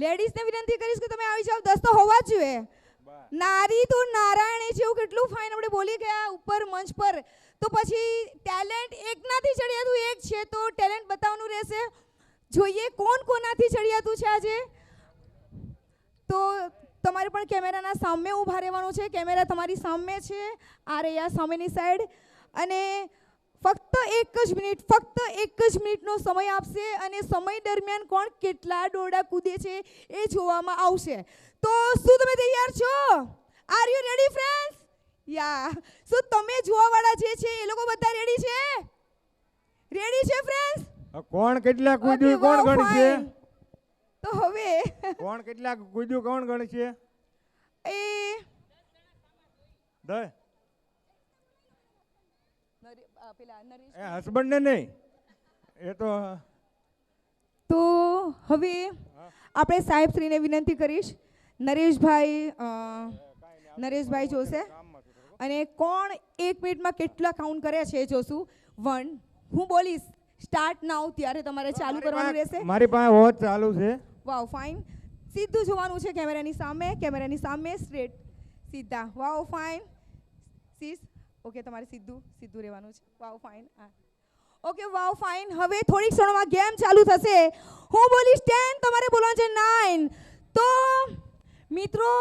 લેડીઝને વિનંતી કરીશ કે તમે આવી જાવ. 10 તો હોવા જ જોઈએ. નારી તો નારાયણ છે એવું કેટલું ફાઇન આપણે બોલી ગયા ઉપર મંચ પર. તો પછી ટેલેન્ટ એકનાથી ચડિયાતું એક છે તો ટેલેન્ટ બતાવવાનું રહેશે. જોઈએ કોણ કોનાથી ચડિયાતું છે આજે. તો તમારે પણ કેમેરાના સામે ઊભા રહેવાનું છે. કેમેરા તમારી સામે છે, આ રહ્યા સામેની સાઈડ. અને ફક્ત એક જ મિનિટનો સમય આપશે અને સમય દરમિયાન કોણ કેટલા દોરડા કૂદે છે એ જોવામાં આવશે. તો શું તમે તૈયાર છો? Are you ready friends? યા. શું તમે જોવાવાળા જે છે એ લોકો બધા રેડી છે? રેડી છે ફ્રેન્ડ્સ? કોણ કેટલા કૂદ્યું કોણ ગણશે? તો હવે કોણ કેટલા કૂદ્યું કોણ ગણશે? એ હસબન્ડ ને નહીં એ તો. તો હવે આપણે સાહેબ શ્રીને વિનંતી કરીશ. નરેશભાઈ જોશે અને કોણ 1 મિનિટમાં કેટલા કાઉન્ટ કરે છે એ જોશું. 1 હું બોલીશ સ્ટાર્ટ નાઉ ત્યારે તમારે ચાલુ કરવાનું રહેશે. મારી પાસે વોચ ચાલુ છે. વાવ ફાઇન. સીધું જોવાનું છે કેમેરાની સામે સ્ટ્રેટ સીધા. વાવ ફાઇન. સીસ ઓકે તમારે સીધું રહેવાનું છે. વાવ ફાઇન. Okay wow fine. હવે થોડીક ક્ષણોમાં ગેમ ચાલુ થશે. હું બોલીશ 10 તમારે બોલવાનું છે 9. તો મિત્રો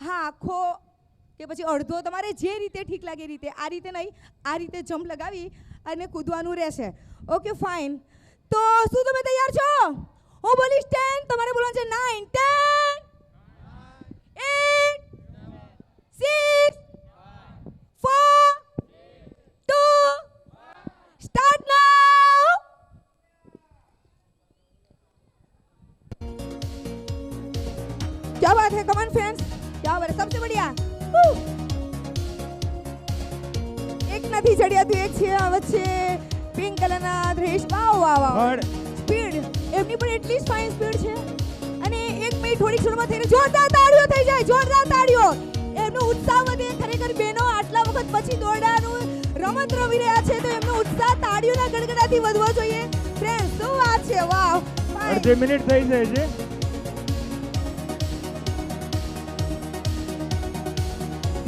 હા આખો કે પછી અડધો તમારે જે રીતે ઠીક લાગે એ રીતે. આ રીતે નહીં, આ રીતે જમ્પ લગાવી અને કૂદવાનું રહેશે. Okay fine. તો શું તમે તૈયાર છો? હું બોલીશ 10 તમારે બોલવાનું છે 9 10 8 6 4 2 स्टार्ट नाउ. क्या बात है, कमन फ्रेंड्स, क्या बात है, सबसे बढ़िया. એક નથી ચડિયાતું એક છે આ વચ્ચે પિંક કલરના ડ્રેસ. વાવ વાવ વાવ. સ્પીડ એમની પણ એટલી જ ફાઇન સ્પીડ છે. અને 1 મિનિટ થોડી ક્ષણમાં થઈને જોરદાર તાળીઓ થઈ જાય. જોરદાર તાળીઓ. એમનો ઉત્સાહ વધે. ખરેખર બહેનો આટલા વખત પછી દોરડાનું રમત રમી રહ્યા છે તો એમનો ઉત્સાહ તાળીઓના ગડગડાથી વધવો જોઈએ. ફ્રેન્ડ્સ શું વાત છે. વાવ. અડધી મિનિટ થઈ જાય છે.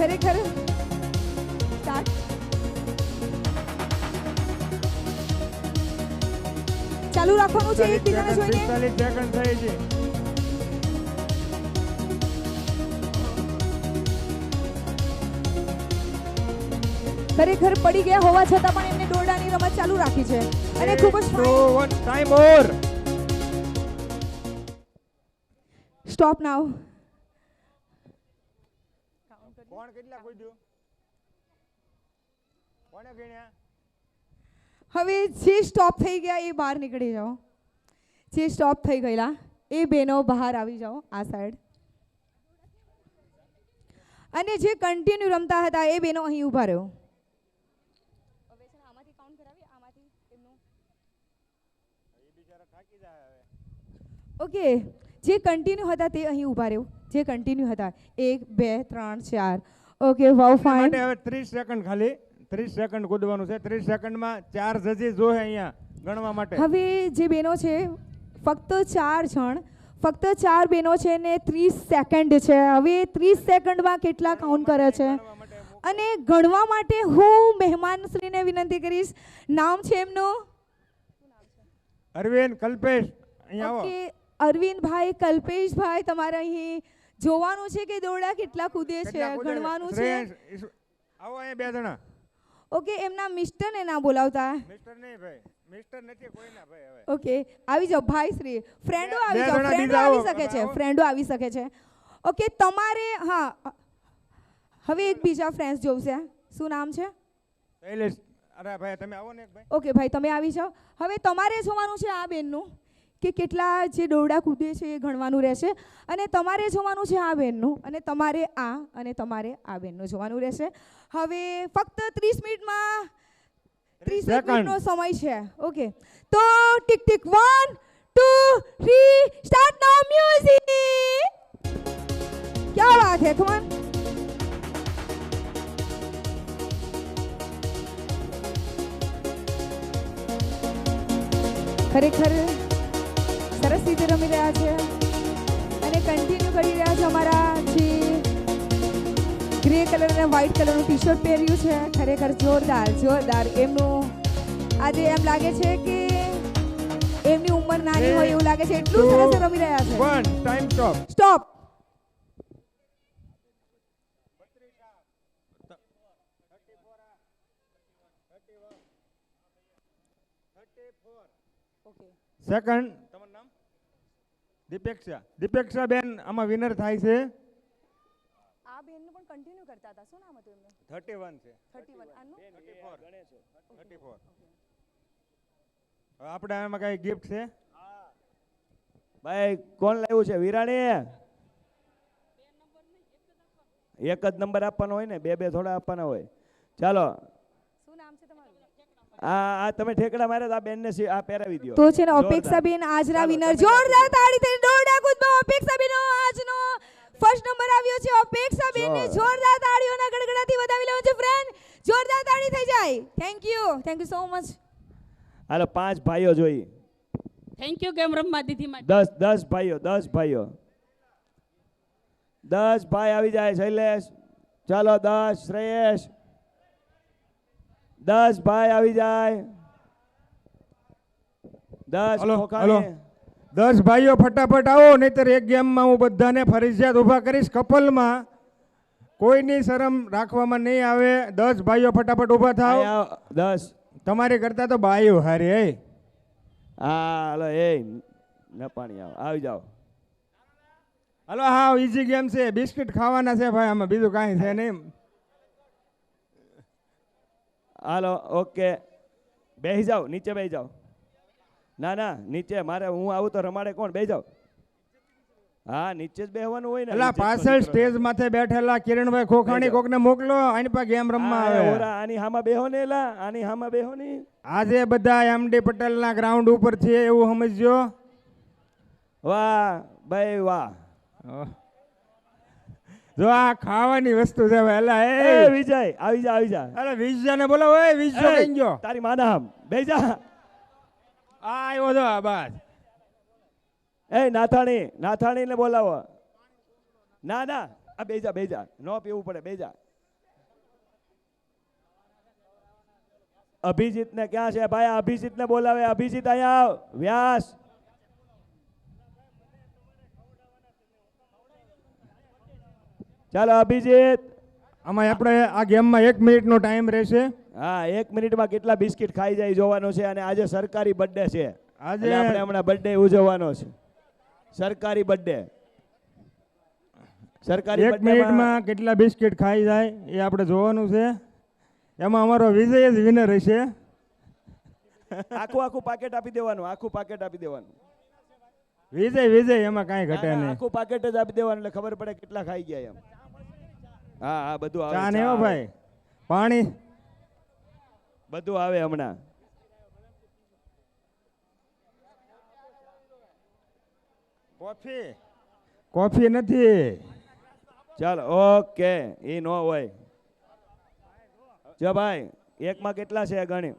ખરેખર સ્ટાર્ટ. ચાલુ રાખવાનું છે એકબીજાને જોઈને. 45 સેકન્ડ થઈ છે. ખરેખર પડી ગયા હોવા છતાં પણ એમને દોરડાની રમત ચાલુ રાખી છે અને ખૂબ જ ફાઇન. Time over. સ્ટોપ નાઉ. કોણ કેટલા કૂદ્યું કોણે ગણ્યા? હવે જે સ્ટોપ થઈ ગયા એ બહાર નીકળી જાઓ. જે સ્ટોપ થઈ ગયેલા એ બહેનો બહાર આવી જાઓ આ સાઈડ. અને જે કન્ટિન્યુ રમતા હતા એ બહેનો અહીં ઊભા રહ્યો. ઓકે જે કન્ટિન્યુ હતા તે અહીં ઊભા રહ્યો. જે કન્ટિન્યુ હતા 1 2 3 4. Okay wow fine. માટે હવે 30 સેકન્ડ ખાલી 30 સેકન્ડ કૂદવાનું છે. 30 સેકન્ડમાં 4 જજીસ જોહે અહીંયા ગણવા માટે. હવે જે બહેનો છે ફક્ત 4 જણ, ફક્ત 4 બહેનો છે ને 30 સેકન્ડ છે. હવે 30 સેકન્ડમાં કેટલા કાઉન્ટ કરે છે અને ગણવા માટે હું મહેમાનશ્રીને વિનંતી કરીશ. નામ છે એમનું અરવિંદ કલ્પેશ. અહીંયા આવો. ઓકે અરવિંદભાઈ કલ્પેશભાઈ તમારે અહીં જોવાનું છે કે દોરડા કેટલા કૂદે છે ગણવાનું છે. આવો અહીંયા 2 જણા. ઓકે એમના મિસ્ટરને ના બોલાવતા. મિસ્ટર નહીં ભાઈ, મિસ્ટર નથી કોઈના ભાઈ. હવે ઓકે આવી જાઓ ભાઈ શ્રી. ફ્રેન્ડો આવી જાઓ. બે જણા ફ્રેન્ડો બીજા આવી આવો, શકે છે. આવો. ફ્રેન્ડો આવી શકે છે. ઓકે તમારે હા હવે એક બીજા ફ્રેન્ડ્સ જોવશે. શું નામ છે? શૈલેષ. અરે ભાઈ તમે આવો ને એક ભાઈ. ઓકે ભાઈ તમે આવી જાઓ. હવે તમારે જોવાનું છે આ બેનનું કે કેટલા જે દોરડા કૂદે છે એ ગણવાનું રહેશે. અને તમારે જોવાનું છે આ બેનનું અને તમારે આ બેનનું જોવાનું રહેશે. હવે ફક્ત 30 મિનિટમાં 30 મિનિટનો સમય છે. ઓકે તો ટિક ટિક 1 2 3 સ્ટાર્ટ નાઉ મ્યુઝિક. क्या बात है, कम ऑन. ખરેખર સરસ રીતે રમી રહ્યા છે અને કન્ટિન્યુ કરી રહ્યા છે અમારા જે ગ્રે કલર અને વ્હાઇટ કલરનું ટી શર્ટ પહેર્યું છે. ખરેખર જોરદાર જોરદાર. એમનું આજે એમ લાગે છે કે એમની ઉંમર નાની હોય એવું લાગે છે, એટલું સરસ રમી રહ્યા છે. 1 ટાઈમ સ્ટોપ. સ્ટોપ. સેકન્ડ તમારું નામ? દીપેક્ષા. દીપેક્ષા બેન આમાં વિનર થાય છે. આ બેનનું પણ કન્ટિન્યુ કરતા હતા. શું નામ હતું એમનું? 31 છે. 31 આનું 34. હવે આપણે આમાં કઈ ગિફ્ટ છે? ભાઈ કોણ લાવ્યું છે? વિરાણી એક જ નંબર આપવાનો હોય ને, બે બે થોડા આપવાના હોય. ચાલો શું નામ છે તમારું? આ તમે ઠેકડા મારે તો આ બેન ને આ પહેરાવી દો. તો છે ને અપેક્ષાબેન આજના વિનર. જોરદાર તાળી થઈ. દોરડા કૂદમાં અપેક્ષાબેન આજનો ફર્સ્ટ નંબર આવ્યો છે. અપેક્ષાબેન ને જોરદાર તાળીઓના ગડગડાથી વધાવી લેવાનું છે ફ્રેન્ડ. જોરદાર તાળી થઈ જાય. Thank you so much. હાલો 5 ભાઈઓ જોઈ. થેન્ક યુ ગેમ રમવા દીધી માટે. 10 ભાઈઓ 10 ભાઈઓ 10 ભાઈ આવી જાય. શૈલેષ ચાલો 10. શ્રેયસ 10 ભાઈ આવી જાય. 10 હલો, ખોખાણી. 10 ભાઈઓ ફટાફટ આવો, નહીતર એક ગેમમાં હું બધાને ફરજિયાત ઊભા કરીશ. કપલમાં કોઈની શરમ રાખવામાં નહીં આવે. 10 ભાઈઓ ફટાફટ ઊભા થાવ. 10 તમારી કરતા તો બાઈઓ હારી. હે હા હાલો એ ન પાણી આવી જાઓ. હલો, હા ઈઝી ગેમ છે. બિસ્કિટ ખાવાના છે ભાઈ, આમાં બીજું કાંઈ છે નહીં. હાલો ઓકે બેસી જાઓ, નીચે બેસી જાઓ. ના ના નીચે મારે હું આવું તો રમાડે કોણ? બેસી જાઓ. હા નીચે જ બેસવાનું હોય ને. અલા પાછળ સ્ટેજ માથે બેઠેલા કિરણભાઈ ખોખાણી કોકને મોકલો, આની પાસે ગેમ રમવા આવે. આની હામાં બેહો ને એલા, આની હામાં બેહો ને. આજે બધા એમડી પટેલના ગ્રાઉન્ડ ઉપર છે એવું સમજજો. વાહ ભાઈ વાહ. જો આ ખાવાની વસ્તુ છે ભાઈ. અલા એ એ વિજય આવી જા આવી જા. અરે વિજયને બોલાવો. એ વિજય કઈ ગયો? તારી માના હામ બેસી જા. આ આવ્યો જો આ બસ. એ નાથાણી ને બોલાવો. ના ના આ બેસી જા ન પીવું પડે. બેસી જા. અભિજીત ને ક્યાં છે ભાઈ? અભિજીત ને બોલાવે. અભિજીત અહીંયા આવ. વ્યાસ ચાલો અભિજીત. આમાં આપણે આ ગેમમાં 1 મિનિટનો ટાઈમ રહેશે. હા 1 મિનિટમાં કેટલા બિસ્કિટ ખાઈ જાય જોવાનું છે. અને આજે સરકારી બર્થડે છે. આજે આપણે હમણાં બર્થડે ઉજવવાનો છે. સરકારી બર્થડે. સરકારી 1 મિનિટમાં કેટલા બિસ્કિટ ખાઈ જાય એ આપણે જોવાનું છે. એમાં અમારો વિજય જ વિનર હશે. આખું પાકેટ આપી દેવાનું. આખું પાકેટ આપી દેવાનું. વિજય એમાં કાંઈ ઘટે નહીં. આખું પાકેટ જ આપી દેવાનું એટલે ખબર પડે કેટલા ખાઈ ગયા એમ. હા હા બધું આવે. ચા ને હો ભાઈ, પાણી બધું આવે હમણાં. કોફી નથી. ચાલો ઓકે. એ નો હોય. જો ભાઈ એકમાં કેટલા છે ગણી?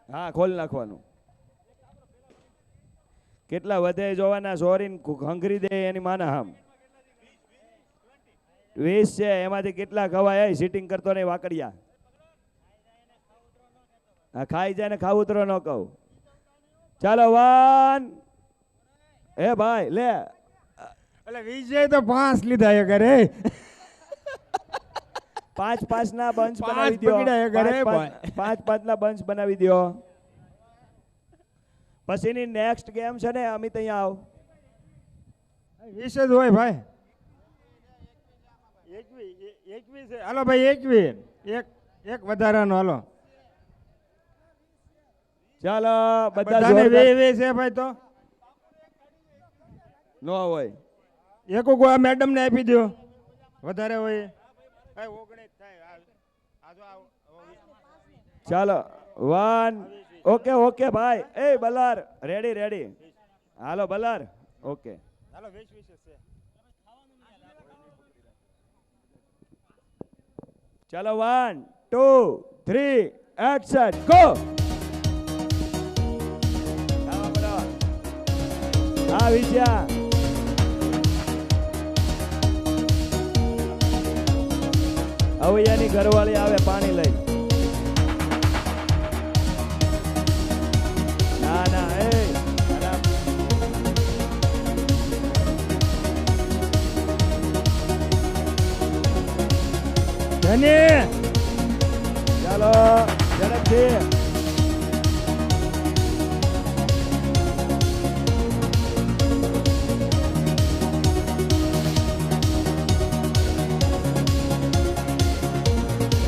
હા ખોલ નાખવાનું. કેટલા વધે જોવાના. સોરીન ખંખરી દે એની માના હામ. 20 છે. એમાંથી કેટલા ખવાય? સિટિંગ કરતો નહીં વાકડિયા. હા ખાઈ જાય ને ખાવું ઉતરો ન કહું. ચાલો 1. એ ભાઈ લે. એટલે વિજય તો 5 લીધા એ કરે. 5 ના બંચ પાંચ બનાવી દો. પકડ્યા એ ઘરે 5 ના બંચ બનાવી દો. પછીની નેક્સ્ટ ગેમ છે ને અમિત અહીંયા આવ. 20 જ હોય ભાઈ. 21 છે. હાલો ભાઈ 21. એક વધારાનો હાલો. ચાલો બધાને વે છે ભાઈ. તો નો હોય. એક આ મેડમ ને આપી દો. વધારે હોય. ચાલો 1. ઓકે ભાઈ. એ બલાર રેડી. હાલો બલાર. ઓકે ચાલો 1 2 3 એક્શન ગો. આવી જા. હવે એની ઘરવાળી આવે પાણી લઈ. ના ના એ આરામ. ધની ચાલો ઝડપથી.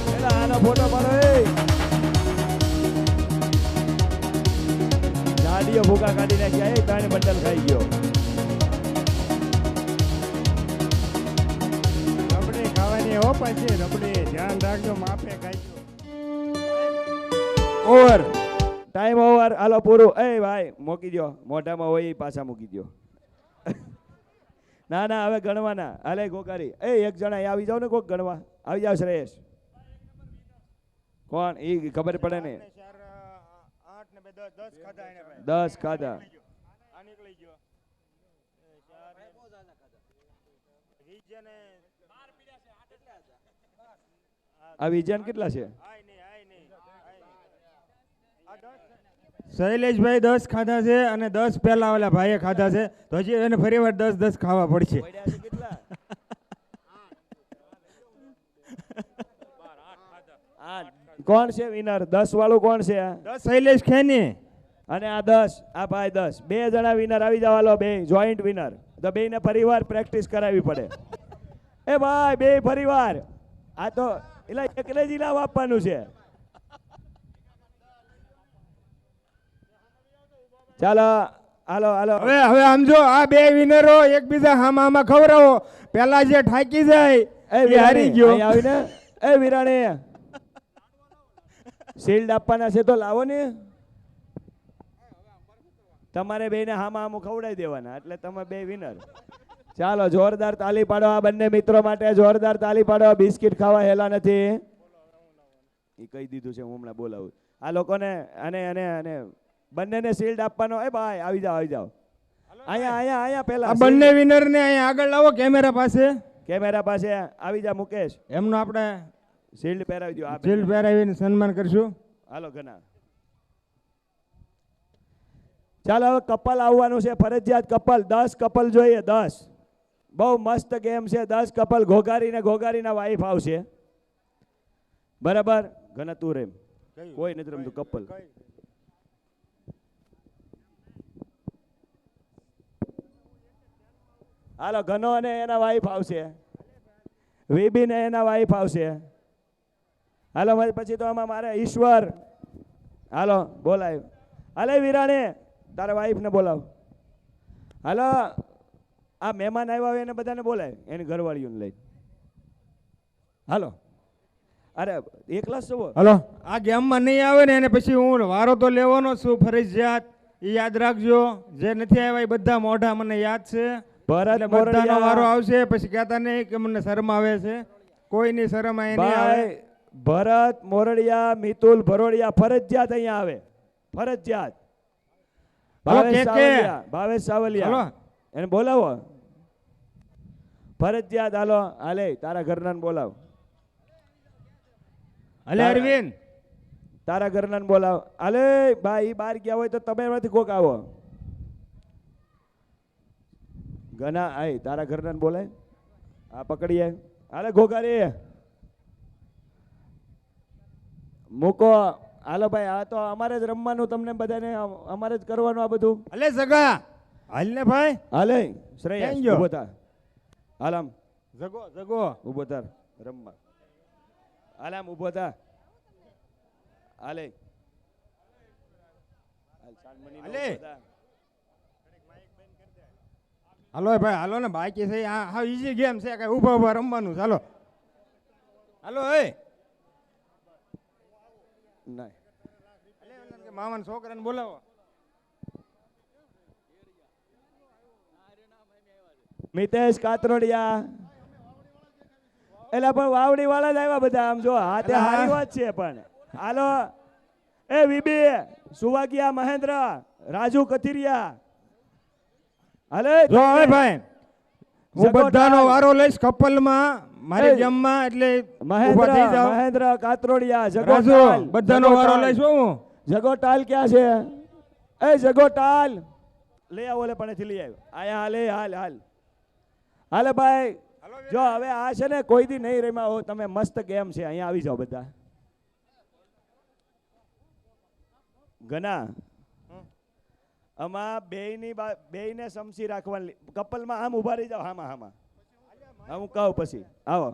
પેલા આનો ફોટો પાડો એ. ગાડીઓ ભૂકા કાઢી નાખ્યા એ ત્રણ બંડલ ખાઈ ગયો. રબડી ખાવાની હો પછી રબડી ધ્યાન રાખજો માપે ખાઈજો. ઓવર. Time over. હાલો પૂરું. એ ભાઈ મૂકી દો. મોઢામાં હોય એ પાછા મૂકી દો. ના ના હવે ગણવાના. હાલે ગોકારી. એ એક જણા અહીં આવી જાવ ને કોક ગણવા. આવી જાવ શ્રેયસ. કોણ એ ખબર પડે ને. 8 ને 2 10 ખાધા એને ભાઈ. 10 ખાધા. આ નીકળી ગયો. આ વિજન કેટલા છે? શૈલેષભાઈ 10 ખાધા છે અને 10 પહેલા ઓલા ભાઈએ ખાધા છે, તો હજી એને ફરીવાર 10 ખાવા પડશે. પડ્યા છે કેટલા? 8. કોણ છે વિનર? 10 વાળું કોણ છે? 10 શૈલેષ ખેની અને આ 10. આ ભાઈ 10. બે જણા વિનર આવી જાવ. હાલો બે જોઈન્ટ વિનર. તો બેને પરિવાર પ્રેક્ટિસ કરાવવી પડે. એ ભાઈ બે પરિવાર. આ તો એટલે એકલે જ ઇનામ આપવાનું છે. ચાલો હાલો હાલો. હવે સમજો આ બે વિનરો એકબીજા હામાં ખવડાવો. પેલા જે ઠાકી જાય એ એ હારી ગયો. અહીં આવીને એ વિરાણી શિલ્ડ આપવાના છે તો લાવો ને. તમારે બેને હામાં હામું ખવડાવી દેવાના એટલે તમે બે વિનર. ચાલો જોરદાર તાલી પાડો આ બંને મિત્રો માટે. જોરદાર તાલી પાડો. બિસ્કિટ ખાવા હેલા નથી એ કહી દીધું છે. હું હમણાં બોલાવું આ લોકોને. અને અને અને બંનેને શિલ્ડ આપવાનો. એ ભાઈ આવી જાઓ આવી જાઓ. અહીંયા અહીંયા અહીંયા પેલા આ બંને વિનર ને અહીંયા આગળ લાવો કેમેરા પાસે. કેમેરા પાસે આવી જા મુકેશ. એમનો આપણે શિલ્ડ પહેરાવી દો. આ શિલ્ડ પહેરાવીને સન્માન કરશું. હાલો ઘણા. ચાલો હવે કપલ આવવાનું છે. ફરજિયાત કપલ 10 કપલ જોઈએ. 10 બહુ મસ્ત ગેમ છે. 10 કપલ ઘોઘારીને ઘોઘારીના વાઈફ આવશે. બરાબર ઘણા તું રેમ. કોઈ નથી રમતું કપલ. હાલો ઘનો અને એના વાઈફ આવશે. વીબી ને એના વાઈફ આવશે. હાલો પછી તો આમાં મારે ઈશ્વર. હાલો બોલાય. હાલે વિરાણી તારા વાઈફને બોલાવ. હાલો આ મહેમાન આવ્યા હોય એને બધાને બોલાય. એની ઘરવાળીઓને લઈ. હાલો. અરે એકલા જ છો? હલો આ ગેમમાં નહીં આવે ને એને પછી હું વારો તો લેવાનો છું ફરજિયાત. એ યાદ રાખજો. જે નથી આવ્યા એ બધા મોઢા મને યાદ છે. ભરત એટલે બધાનો મોરડિયા. વારો આવશે. પછી કહેતા નહીં કે મને શરમ આવે છે. કોઈની શરમ અહીં નહીં આવે. ભાઈ ભરત મોરડિયા મિતુલ ભરોડિયા ફરજિયાત અહીંયા આવે. ફરજિયાત. હાલો, ભાવેશ કે? સાવલિયા. ભાવેશ સાવલિયા હાલો. એને બોલાવો ફરજિયાત. હાલો હાલે તારા ઘરનાને બોલાવ. અલે અરવિંદ તારા ઘરનાને બોલાવ. હાલે ભાઈ ઈ બહાર ગયા હોય તો તમે એમાંથી કોક આવો. ઘણા આય તારા ઘરનાને બોલાય. આ પકડીએ. હાલે ઘોઘારી મૂકો. હાલો ભાઈ આ તો અમારે જ રમવાનું. તમને બધાને અમારે જ કરવાનું આ બધું. અલે જગા હાલ ને ભાઈ. હાલે શ્રેયસ ક્યાં ગયો? ઊભો થા. હાલ આમ જગો જગો ઊભો થાર રમવા. હાલ આમ ઊભો થા. હાલે હાલ શાનમણીનો હાલે. ઊભો થા. હાલો ભાઈ હાલો ને બાકી છે. હા ઈઝી ગેમ છે. કઈ ઊભા ઊભા રમવાનું. ચાલો હાલો એ ના મામાના છોકરાને બોલાવો. મિતેશ કાતરોડિયા. એટલે પણ વાવડી વાળા જ આવ્યા બધા. આમ જો હાથે હારી વાત છે પણ. હાલો એ વીબી સુવાગિયા મહેન્દ્ર, રાજુ કથિરિયા. હાલે જો હવે ભાઈ હું જગો બધાનો ટાલ. વારો લઈશ કપલમાં મારી એ, ગેમમાં, એટલે મહેન્દ્ર ઊભા થઈ જાઓ. મહેન્દ્ર કાતરોડિયા, જગો રાજુ ટાલ, બધાનો જગો વારો ટાલ. લઈશ હો હું. જગો ટાલ ક્યાં છે? એ જગો ટાલ લઈ આવો, લે પણ લઈ આવ્યો. આયા હાલે, હાલ હાલ હાલે ભાઈ. જો હવે આ છે ને કોઈ દી નહીં રમ્યા હો તમે, મસ્ત ગેમ છે, અહીંયા આવી જાઓ બધા. ઘણા આમાં બેયને સમસી રાખવાની. કપલમાં આમ ઊભા રહી જાઓ, હામાં હામાં. હા, હું કહું પછી આવો.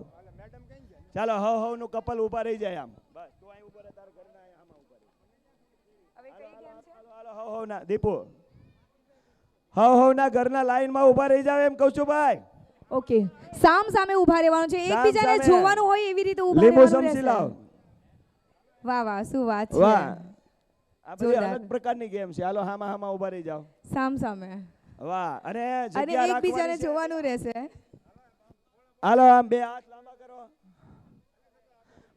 ચાલો હવ નું કપલ ઊભા રહી જાય આમ. બસ તું અહીં ઊભો રહે, તારા ઘરના અહીં આમાં ઊભા રહે. હાલો હવ ના દીપુ, હવ ના ઘરના લાઈનમાં ઊભા રહી જાવ એમ કહું છું ભાઈ. ઓકે, સામ સામે ઊભા રહેવાનું છે, સામ એકબીજાને સામે. જોવાનું હોય એવી રીતે ઊભા લીંબુ રહેવાનું સમસી રહેશે. લાવ. વાહ વાહ, શું વાત છે. વાહ, આ બધી જોરદાર. અલગ પ્રકારની ગેમ છે. હાલો હામાં હામાં ઊભા રહી જાવ. સામ સામે વાહ, અને અને જગ્યા એકબીજાને રાખવાની છે. જોવાનું રહેશે. હાલો આમ બે હાથ લાંબા કરો,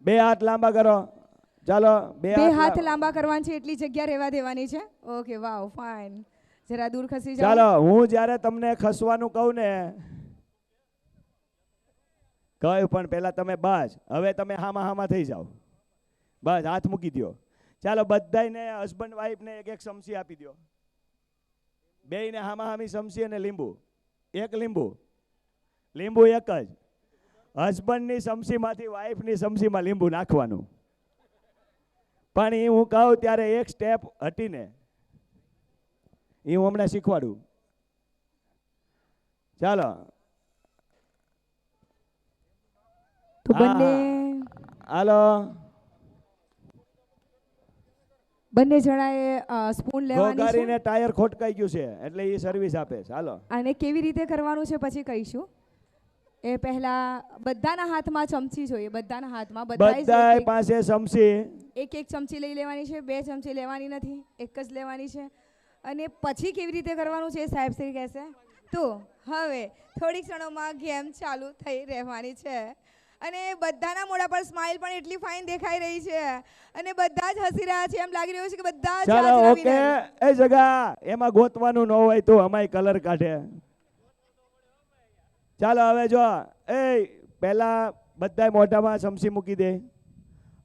બે હાથ લાંબા કરો. ચાલો બે હાથ લાંબા કરવાના છે, એટલી જગ્યા રહેવા દેવાની છે. ઓકે, વાવ, ફાઇન. જરા દૂર ખસી જાઓ. ચાલો હું જ્યારે તમને ખસવાનું કહું ને, કહ્યું પણ પહેલા તમે બસ, હવે તમે હામાં હામાં થઈ જાઓ. બસ હાથ મૂકી દો. ચાલો બધાયને હસબન્ડ વાઈફને એક એક સમસી આપી દો. બેયને હામાં હામી સમસી અને લીંબુ. એક લીંબુ, લીંબુ એક જ. હસબન્ડની સમસીમાંથી વાઈફની સમસીમાં લીંબુ નાખવાનું. પણ એ હું કહું ત્યારે એક સ્ટેપ હટીને, એ હું હમણાં શીખવાડું. ચાલો તો બંને હાલો. બંને જણાએ સ્પૂન લેવાની છે ગોગારીને ટાયર ખોટકાઈ ગયું છે એટલે એ સર્વિસ આપે છે. હાલો અને કેવી રીતે કરવાનું છે પછી કહીશું. એ પહેલા બધાના હાથમાં ચમચી જોઈએ, બધાના હાથમાં બધાય પાસે સમસી. એક એક ચમચી લઈ લેવાની છે, બે ચમચી લેવાની નથી, એક જ લેવાની છે. અને પછી કેવી રીતે કરવાનું છે એ સાહેબ શ્રી કહેશે. તો હવે થોડીક ક્ષણોમાં ગેમ ચાલુ થઈ રહેવાની છે અને બધાના મોઢા પર સ્માઇલ પણ એટલી ફાઇન દેખાઈ રહી છે અને બધા જ હસી રહ્યા છે. એમ લાગી રહ્યું છે કે બધા જ ચાલો આજના ઓકે. winner. એ જગા એમાં ગોતવાનું ન હોય તો અમાય કલર કાઢે. ચાલો હવે જો એ પહેલા બધાય મોઢામાં સમસી મૂકી દે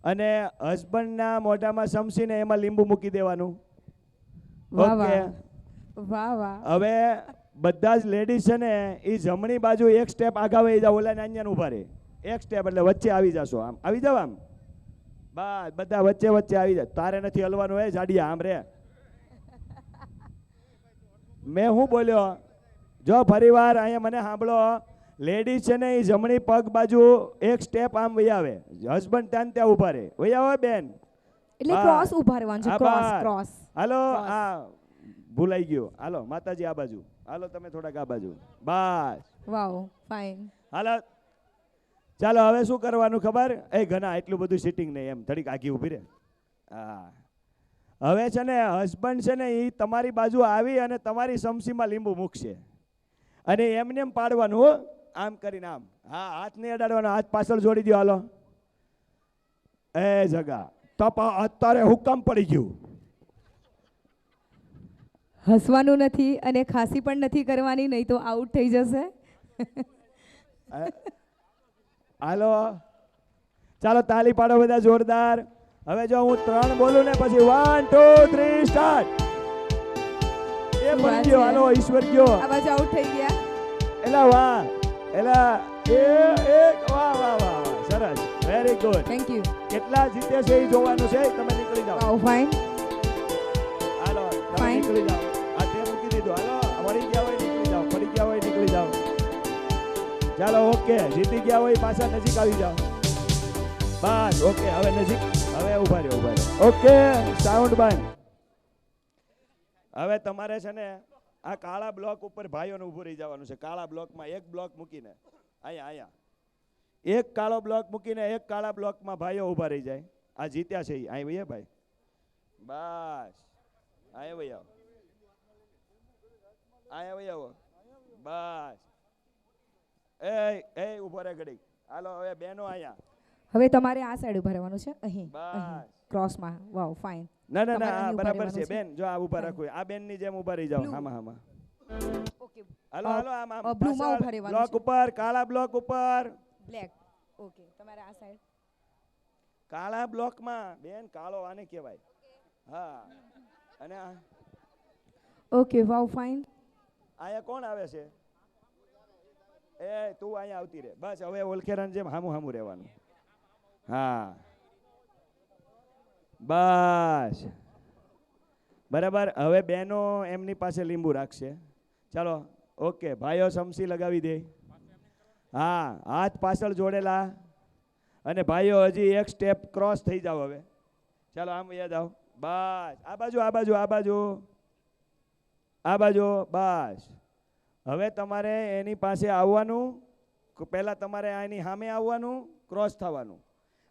અને હસબન્ડના મોઢામાં સમસીને એમાં લીંબુ મૂકી દેવાનું. વાહ ઓકે. વાહ, વાહ વાહ. હવે બધા જ લેડીઝ છે ને એ જમણી બાજુ એક સ્ટેપ આગા વહી જાવ, ઓલા નાન્યાને ઊભા રહે. એક સ્ટેપ એટલે વચ્ચે આવી જશો. આમ આવી જાવ, આમ બસ બધા વચ્ચે વચ્ચે આવી જાય. તારે નથી હલવાનું, એ જાડિયા આમ રે. મેં હું બોલ્યો, જો ફરીવાર અહીંયા મને સાંભળો, લેડીઝ છે ને એ જમણી પગ બાજુ એક સ્ટેપ આમ વહી આવે, હસબન્ડ ત્યાં ત્યાં ઊભા રહે. વહી આવે બેન, એટલે બસ. ક્રોસ ઊભા રહેવાનું છે, આ ક્રોસ બસ. ક્રોસ. હાલો બસ. આ ભૂલાઈ ગયું. હાલો માતાજી આ બાજુ, હાલો તમે થોડાક આ બાજુ. બસ વાવ, ફાઇન. હાલો. ચાલો હવે શું કરવાનું ખબર? એ ઘણા એટલું બધું સિટિંગ નહીં, એમ થોડીક આગી ઊભી રહે. હા, હવે છે ને હસબન્ડ છે ને એ તમારી બાજુ આવી અને તમારી સમસીમાં લીંબુ મૂકશે અને એમને એમ પાડવાનું હો, આમ કરીને આમ. હા, હાથ નહીં અડાડવાનો, હાથ પાછળ જોડી દો. હાલો એ જગા તો અત્યારે હુકમ પડી ગયું. હસવાનું નથી અને ખાંસી પણ નથી કરવાની, નહીં તો આઉટ થઈ જશે. હાલો ચાલો તાલી પાડો બધા જોરદાર. હવે જો હું 3 બોલું ને પછી 1 2 3 સ્ટાર્ટ. એ શું પડી વાત ગયો. છે. હાલો ઈશ્વર ગયો. આ બાજુ આઉટ થઈ ગયા. એલા વાહ, એલા એક વાહ વાહ વાહ વાહ, સરસ, વેરી ગુડ. Thank you. કેટલા જીતે છે એ જોવાનું છે. તમે નીકળી જાઓ. વાવ, ફાઇન. હાલો તમે Fine. નીકળી જાઓ. આ તે મૂકી દીધું. હાલો મળી ગયા હોય નીકળી જાઓ, પડી ગયા હોય નીકળી જાઓ. ચાલો ઓકે. જીતી ગયા હોય પાછા નજીક આવી જાઓ. બસ ઓકે. હવે નજીક, હવે ઉભા રહ્યો, ઉભા રહ્યો. ઓકે, સાઉન્ડ બંધ. હવે તમારે છે ને આ કાળા બ્લોક ઉપર ભાઈઓને ઊભું રહી જવાનું છે. કાળા બ્લોકમાં એક બ્લોક મૂકીને અહીંયા અહીંયા એક કાળો બ્લોક મૂકીને એક કાળા બ્લોકમાં ભાઈઓ ઊભા રહી જાય. આ જીત્યા છે એ. અહીં ભાઈ બસ અહીંયા ભાઈ આવો, અહીંયા ભાઈ આવો. બસ એ ઊભો રહે ઘડીક. હાલો હવે બેનો અહીંયા. હવે તમારે આ સાઈડ ઊભા રહેવાનું છે, અહીં બસ. ક્રોસમાં. વાવ, ફાઇન. ના ના ના તમારે આ અહીં ઊભા બરાબર છે રહેવાનું છે. બેન જો આ ઊભા રાખવું આ બેન ની જેમ ઊભા રહી જાઓ Blue. આમાં આમાં ઓકે હાલો હાલો આમ આમ blue માં પાછળ, ઊભા રહેવાનું બ્લોક છે. ઉપર કાળા બ્લોક ઉપર બ્લેક ઓકે તમારે આ સાઈડ કાળા બ્લોકમાં બેન કાળો આને કહેવાય હા અને ઓકે વાવ ફાઇન અહીંયા કોણ આવે છે એ તું અહીંયા આવતી રહે બસ હવે ઓલખેરાની જેમ હામું હામું રહેવાનું હા બસ બરાબર હવે બેનો એમની પાસે લીંબુ રાખશે ચાલો ઓકે ભાઈઓ સમસી લગાવી દે હા હાથ પાછળ જોડેલા અને ભાઈઓ હજી એક સ્ટેપ ક્રોસ થઈ જાવ હવે ચાલો આમ યાદ આવો બસ આ બાજુ આ બાજુ આ બાજુ આ બાજુ બસ હવે તમારે એની પાસે આવવાનું પહેલાં તમારે એની સામે આવવાનું ક્રોસ થવાનું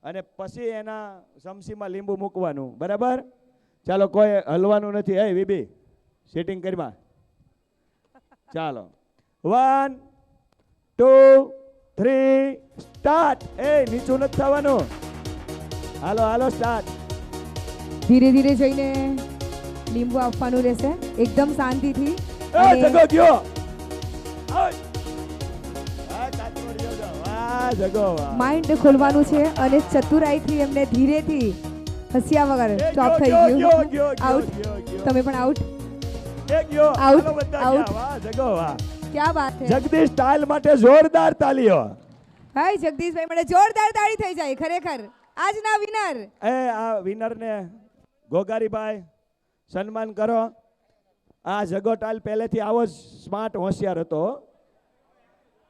અને પછી એના સમસીમાં લીંબુ મૂકવાનું બરાબર ચાલો કોઈ હલવાનું નથી એ વીબી સેટિંગ કરીમાં ચાલો 1 2 3 સ્ટાર્ટ એ નીચું નથી થવાનું હાલો હાલો સ્ટાર્ટ ધીરે ધીરે જઈને લીંબુ આપવાનું રહેશે એકદમ શાંતિથી એ અને જગો ગયો આઉટ. વાહ, કાચમોડ ગયો જો. વાહ, જગો, વાહ. માઇન્ડ ખોલવાનું છે અને ચતુરાઈથી એમને ધીરેથી હસ્યા વગર એ સ્ટોપ થઈ ગયો, ગયો, ગયું ગયો, આઉટ ગયો, ગયો. તમે પણ આઉટ એ ગયો. આઉટ, હાલો બધા આઉટ. ગયા. વાહ, જગો, વાહ. ક્યાં વાત છે જગદીશ સ્ટાઇલ માટે જોરદાર તાલીઓ હાય જગદીશભાઈ માટે જોરદાર તાળી થઈ જાય ખરેખર આજના વિનર એ આ વિનરને ગોગારીભાઈ સન્માન કરો આ જગો ટાલ પહેલેથી આવો સ્માર્ટ હોશિયાર હતો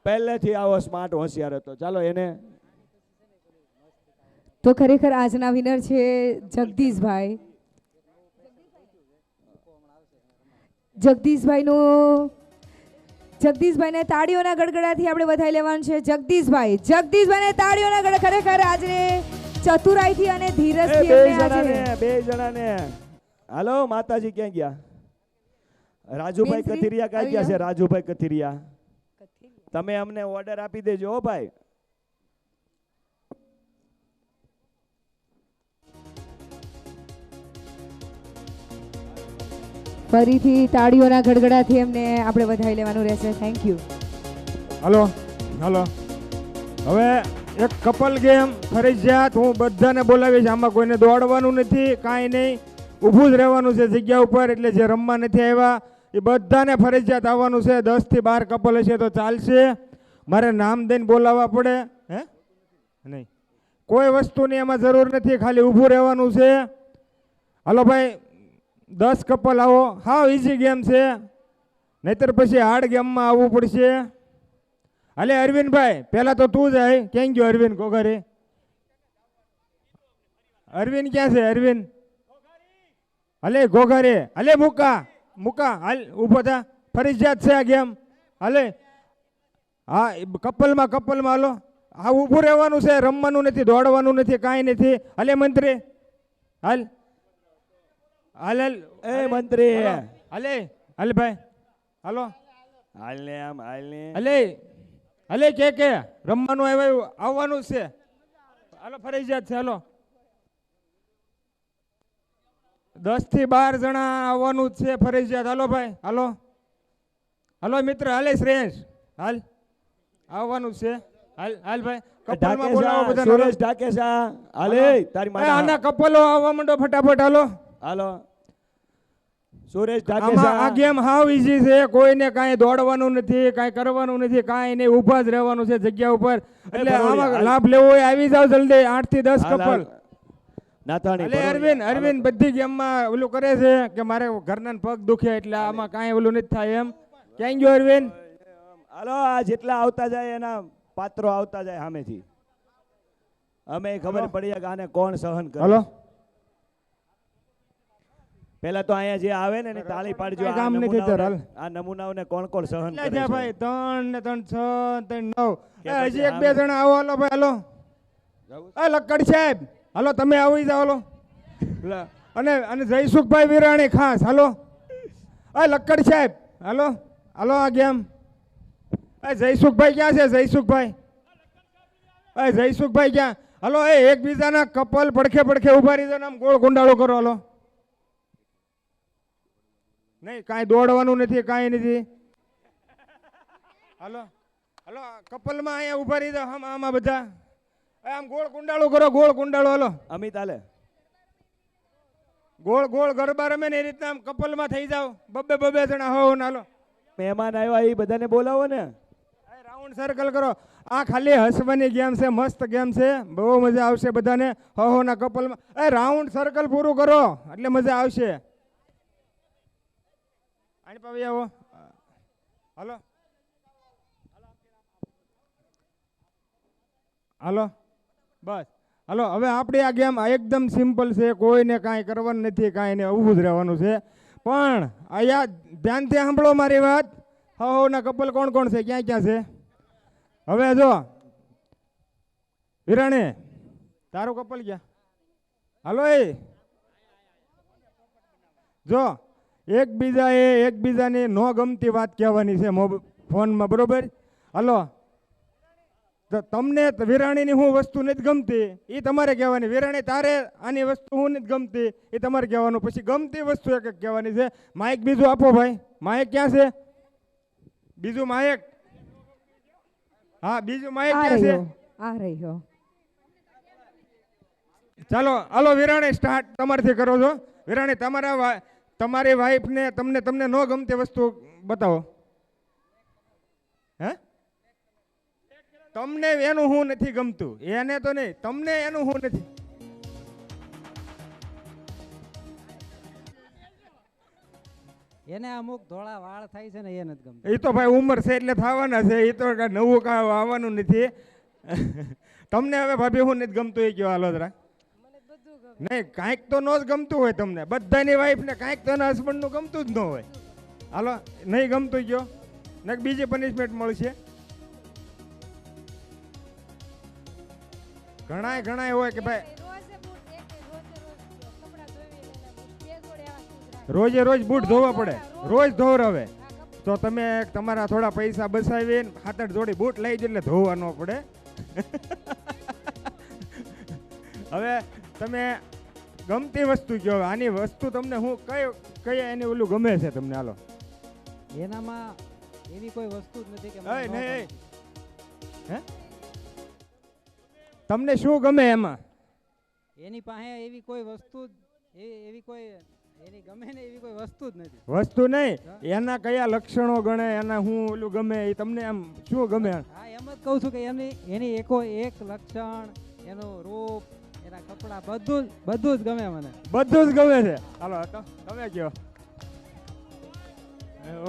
પહેલેથી આવો સ્માર્ટ હોશિયાર હતો ચાલો એને તો ખરેખર આજના વિનર છે જગદીશભાઈ જગદીશભાઈને તાળીઓના ગડગડાથી આપણે વધાઈ લેવાનું છે જગદીશભાઈને તાળીઓના ગડ ખરેખર આજે ચતુરાઈથી અને એ ધીરજથી બે એમને આજે જણાને બે જણાને હાલો માતાજી ક્યાં ગયા રાજુભાઈ બેનશ્રી, કથિરિયા ક્યાં આવી ગયા છે જાઓ. રાજુભાઈ કથિરિયા તમે અમને ઓર્ડર આપી દેજો હો ભાઈ ફરીથી તાળીઓના ગડગડાથી એમને આપણે વધાઈ લેવાનું રહેશે થેન્ક યુ હલો હલો હવે એક કપલ ગેમ ફરજિયાત હું બધાને બોલાવીશ આમાં કોઈને દોડવાનું નથી કાંઈ નહીં ઊભું જ રહેવાનું છે જગ્યા ઉપર એટલે જે રમવા નથી આવ્યા એ બધાને ફરજિયાત આવવાનું છે 10 થી 12 કપલ હશે તો ચાલશે મારે નામ દઈને બોલાવવા પડે હે નહીં કોઈ વસ્તુની એમાં જરૂર નથી ખાલી ઊભું રહેવાનું છે હાલો ભાઈ 10 કપલ આવો હાવ ઇઝી ગેમ છે નહીતર પછી હાર્ડ ગેમમાં આવવું પડશે હાલે અરવિંદભાઈ પહેલા તો તું જાય ક્યાં ગયો અરવિંદ ગોગારી અરવિંદ ક્યાં છે અરવિંદ હાલે ગોગારી હાલે મુકા હાલ ઊભો થા ફરજિયાત છે આ ગેમ હાલે હા કપલમાં હાલો હા ઊભું રહેવાનું છે રમવાનું નથી દોડવાનું નથી કાંઈ નથી હાલે મંત્રી હાલ હાલ હાલ એ મંત્રી હાલે હાલે ભાઈ હાલો હાલ ને આમ હાલ ને હાલે કે રમવાનું આવ્યું આવવાનું જ છે હાલો ફરજિયાત છે હાલો 10 થી 12 જણા આવવાનું જ છે ફરજિયાત હાલો ભાઈ હાલો મિત્ર હાલે શ્રેયસ હાલ આવવાનું જ છે હાલ ભાઈ કપલમાં બોલાવો ઢાકેશા, બધા સુરેશ ઢાકેશા હાલે તારી માતા આના કપલો આવવા માંડો ફટાફટ હાલો હાલો સુરેશ આમાં આ ઢાકેશા ગેમ હાવ ઈઝી છે કોઈને કાંઈ દોડવાનું નથી કાંઈ કરવાનું નથી કાંઈ નહીં ઊભા જ રહેવાનું છે જગ્યા ઉપર એટલે ભરોડી, આમાં હાલ. લાભ લેવો હોય આવી જાવ જલ્દી 8 થી 10 હાલ, કપલ નાથાણી એટલે ભરોડિયા. અરવિંદ બધી ગેમમાં ઓલું કરે છે કે મારે ઘરના પગ દુખે એટલે આમાં કાંઈ ઓલું નથી થાય એમ ક્યાં ગયો અરવિંદ હાલો આ જેટલા આવતા જાય એના પાત્રો આવતા જાય સામેથી અમે ખબર હાલો. પડી કે આને કોણ સહન કરે હાલો પહેલા તો અહીંયા જે આવે ને એની તાળી પાડજો કાંઈ કામ નથી અત્યારે, હાલ. આ નમૂનાઓને કોણ કોણ સહન કેટલા કરે છે છે ભાઈ 3 ને 3 6 3 9 કે હજી પછી એક બે જણા આવો હાલો ભાઈ હાલો એ લક્કડ સાહેબ હાલો તમે આવી જાઓ હાલો અને જયસુખભાઈ વિરાણી ખાસ હાલો એ લક્કડ સાહેબ હાલો આ ગેમ જયસુખભાઈ ક્યાં છે જયસુખભાઈ ક્યાં હાલો એકબીજાના કપલ પડખે ઊભા રહી જાઓ ને આમ ગોળ ગુંડાળો કરો હાલો નહીં કાંઈ દોડવાનું નથી, કાંઈ નથી. હાલો હાલો કપલમાં અહીંયા ઊભા રહી જાઓ, આમાં બધા આમ ગોળ કુંડાળું કરો, ગોળ કુંડાળું. હાલો અમિત હાલે. ગોળ ગોળ ગરબા રમે ને એ રીતના આમ કપલમાં થઈ જાઓ, બબે જણા હો ને. હાલો મહેમાન આવ્યા એ બધાને બોલાવો ને. રાઉન્ડ સર્કલ કરો. આ ખાલી હસવાની ગેમ છે, મસ્ત ગેમ છે, બહુ મજા આવશે બધાને. હો ના કપલમાં રાઉન્ડ સર્કલ પૂરું કરો એટલે મજા આવશે. આની પાવી આવો. હાલો હાલો બસ હાલો. હવે આપણી આ ગેમ એકદમ સિમ્પલ છે, કોઈને કાંઈ કરવાનું નથી, કાંઈ નહીં, ઊભું જ રહેવાનું છે. પણ અહીંયા ધ્યાનથી સાંભળો મારી વાત. હો ના કપલ કોણ કોણ છે, ક્યાં ક્યાં છે? હવે જો વિરાણી તારું કપલ ક્યાં? હાલો એ જો એકબીજાની નો ગમતી વાત કહેવાની છે ફોનમાં, બરોબર? હાલો તો તમને વિરાણીની હું વસ્તુ નથી ગમતી એ તમારે કહેવાની. વિરાણી તારે આની વસ્તુ હું નથી ગમતી એ તમારે કહેવાનું. પછી ગમતી વસ્તુ એક એક કહેવાની છે. માઇક બીજું આપો ભાઈ. માઇક ક્યાં છે? બીજું માઇક. હા બીજું માઇક ક્યાં છે? આ રહ્યો. ચાલો હાલો વિરાણી સ્ટાર્ટ તમારથી કરો છો. વિરાણી તમારી વાઈફને તમને નો ગમતી વસ્તુ બતાવો. હે તમને એનું હું નથી ગમતું, એને તો નહીં, તમને એનું હું નથી. એને અમુક ધોળા વાળ થાય છે ને એ નથી ગમતું. એ તો ભાઈ ઉંમર છે એટલે થવાના છે, એ તો કાંઈ નવું કાંઈ આવવાનું નથી. તમને હવે ભાભી હું નથી ગમતું એ કયો? હાલો જરા. નહીં કાંઈક તો ન જ ગમતું હોય તમને, બધાની વાઈફને કાંઈક તો એના હસબન્ડનું ગમતું જ ન હોય. હાલો નહીં ગમતું કયો ને બીજી પનિશમેન્ટ મળશે. ઘણા હોય કે ભાઈ રોજે રોજ બૂટ ધોવા પડે, રોજ ધોવરાવે તો તમે તમારા થોડા પૈસા બચાવીને 7-8 જોડી બૂટ લઈ જ એટલે ધોવા ન પડે. હવે તમે ગમતી વસ્તુ કયો, આની વસ્તુ તમને હું કઈ એની ઓલું ગમે છે તમને? હાલો એનામાં એવી કોઈ વસ્તુ જ નથી કે મને નહીં ન નહીં ગમતી. હે તમને શું ગમે એમાં? એની પાસે એવી કોઈ વસ્તુ એવી કોઈ એની ગમે ને એવી કોઈ વસ્તુ જ નથી. વસ્તુ નહીં, એના કયા લક્ષણો ગણે, એના હું ઓલું ગમે એ તમને આમ શું ગમે? હા એમ જ કહું છું કે એની એકો એક લક્ષણ, એનું રૂપ, એના કપડા બધું જ ગમે મને. બધું જ ગમે છે. હાલો તો તમે કયો.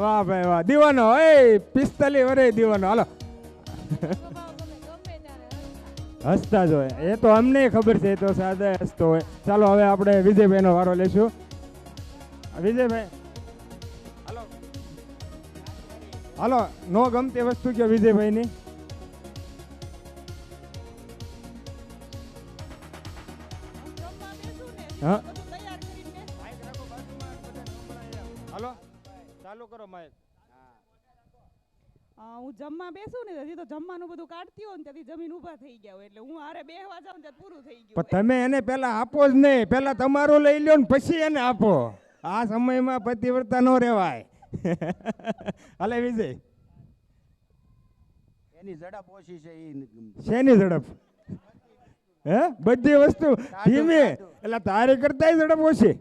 વાહ ભાઈ વાહ, દીવાનો. એ 45 વર્ષ દીવાનો. હાલો હસતા જ હોય, એ તો અમને ખબર છે, એ તો સાદા હસતો હોય. ચાલો હવે આપણે વિજયભાઈનો વારો લેશું. વિજયભાઈ હાલો હાલો નો ગમતી વસ્તુ કયો વિજયભાઈની? હા હાલો ચાલુ કરો માઇક. હું જમવા બેસું ને હજી તો જમવાનું બધું કાઢતી હોય ને ત્યાંથી જમીન ઊભા થઈ ગયા હોય એટલે હું હારે બેહવા જાઉં ત્યાં પૂરું થઈ ગયું. પણ તમે એને પેલા આપો જ નહીં, પેલા તમારું લઈ લ્યો ને પછી એને આપો. આ સમયમાં પતિવ્રતા ન રહેવાય. હાલે વિજય. એની ઝડપ ઓછી છે એ નથી ગમતું. શેની ઝડપ? હે બધી વસ્તુ ધીમે, એટલે તારી કરતા ઝડપ ઓછી.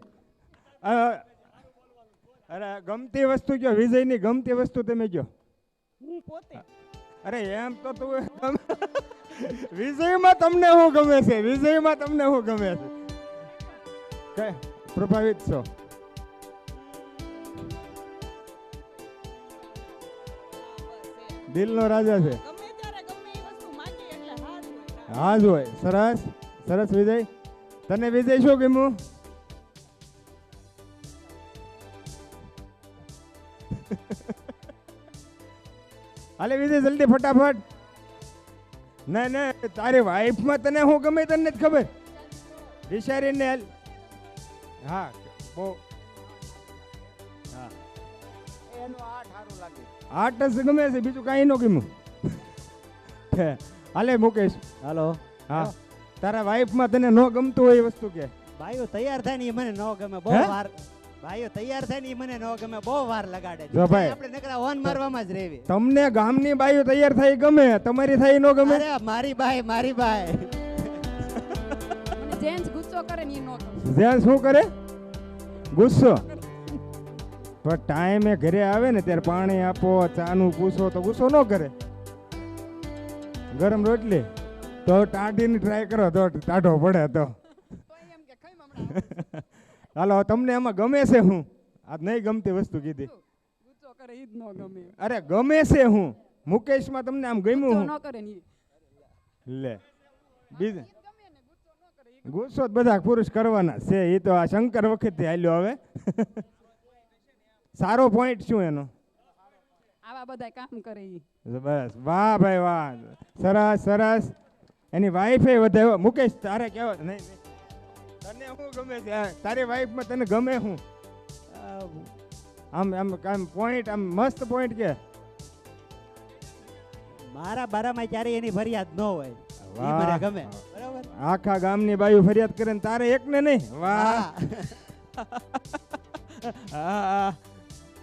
અરે ગમતી વસ્તુ કયો વિજયની? ગમતી વસ્તુ તમે કયો. હું પોતે અરે એમ તો તું વિજયમાં તમને શું ગમે છે? વિજયમાં તમને શું ગમે છે? કે પ્રભાવિત છો? દિલનો રાજા છે. ગમે ત્યારે ગમે એ વસ્તુ માંગી એટલે હા જ હોય. હા જ હોય. સરસ સરસ વિજય. તને વિજય શું ગમ્યું? હાલે વિજય જલ્દી ફટાફટ. નહીં નહીં તારી વાઈફમાં તને શું ગમે તને નથી ખબર? વિચારીને હાલ. હા બહુ હા એનું આ સારું લાગે. 8 જ ગમે છે, બીજું કાંઈ ન ગમ્યું. હાલે મુકેશ. હાલો હા તારા વાઈફમાં તને ન ગમતું હોય એ વસ્તુ કે? ભાઈઓ તૈયાર થાય ને એ મને ન ગમે. બહુ હે? વાર ભાઈઓ તૈયાર થાય ને ઈ મને ન ગમે, બહુ વાર લગાડે છે. જો ભાઈ. આપણે નકરા હોન મારવામાં જ રહેવી. તમને ગામની બાઈઓ તૈયાર થાય ઈ ગમે, તમારી થાય ઈ ન ગમે. અરે મારી બાઈ, મારી બાઈ. મને જેન્ટ્સ ગુસ્સો કરે ને ઈ નો ગમે. જ્યાં શું કરે? ગુસ્સો. પણ ટાઈમે ઘરે આવે ને ત્યારે પાણી આપો, ચાનું પૂછો તો ગુસ્સો ન કરે. ગરમ રોટલી તો ટાઢીની ટ્રાય કરો તો ટાઢો પડે તો. એમ કે ખાઈ હમણાં હાલો તમને એમાં ગમે છે હું? આ નહીં ગમતી વસ્તુ કીધી. ગુસ્સો કરે ઈ જ નો ગમે. અરે ગમે છે હું? મુકેશમાં તમને આમ ગમ્યું ગુસ્સો હું? નો કરે ને ઈ. લે બીજું ગુસ્સો જ બધા પુરુષ કરવાના છે. એ તો આ શંકર વખતથી હાલ્યો હવે. સારો પોઈન્ટ શું એનો? આવા બધા કામ કરે ઈ. બસ વાહ ભાઈ વાહ, સરસ સરસ. એની વાઈફે વધારે. મુકેશ તારે કેવો? નહીં નહીં. તને શું ગમે છે? તારી વાઈફમાં તને ગમે શું? આમ આમ આમ પોઈન્ટ, આમ મસ્ત પોઈન્ટ કે મારા બારામાં ક્યારેય એની ફરિયાદ ન હોય. ઈ મને વાહ. ગમે. બરાબર. આખા ગામની બાયું ફરિયાદ કરે ને તારે એકને નહીં. વાહ. હા.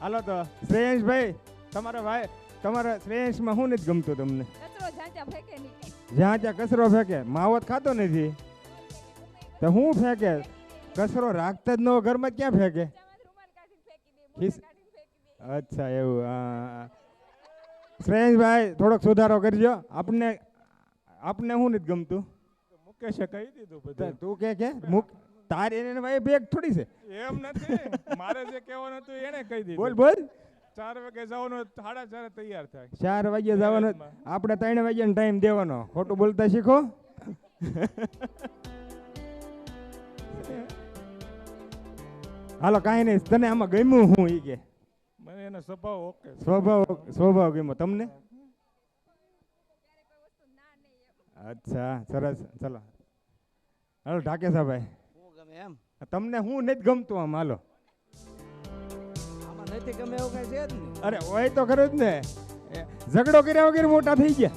હાલો તો શ્રેયંશભાઈ, તમારા શ્રેયંશમાં શું નથી ગમતું તમને? કચરો ઝાંચા ફેંકે નહીં. જ્યાં ત્યાં કચરો ફેંકે. માવત ખાતો નથી તો શું ફેંકે? કચરો રાખતા જ ન હોય ઘરમાં, ક્યાં ફેંકે? રૂમાલ કાઢીને ફેંકી દે, બોટલ ખિસ- કાઢીને ફેંકી દે. અચ્છા એવું. હા. શ્રેયંશભાઈ થોડોક સુધારો કરજો. આપને શું નથી ગમતું? મુકેશે કહી દીધું બધું. તું કે તારી એને વાઈફ એક થોડી છે. એમ નથી, મારે જે કહેવાનું હતું એને કહી દીધું. બોલ બોલ. 4 વાગે જવાનું, 4:30 તૈયાર થાય. 4 વાગ્યે જવાનું, આપણે 3 વાગ્યાનો ટાઈમ દેવાનો. ખોટું બોલતા શીખો. હાલો કાંઈ નહીં. તને આમાં ગમ્યું હું? ઈ કે મને એનો સ્વભાવ ઓકે. સ્વભાવ ગમ્યો તમને? અચ્છા સરસ. ચલો હાલો ઢાકેશાભાઈ, શું ગમે એમ? તમને હું નથી ગમતું આમ? હાલો. આમાં નથી ગમે એવું કઈ છે જ નહીં. અરે હોય તો ખરું જ ને. ઝઘડો કર્યા વગર મોટા થઈ ગયા.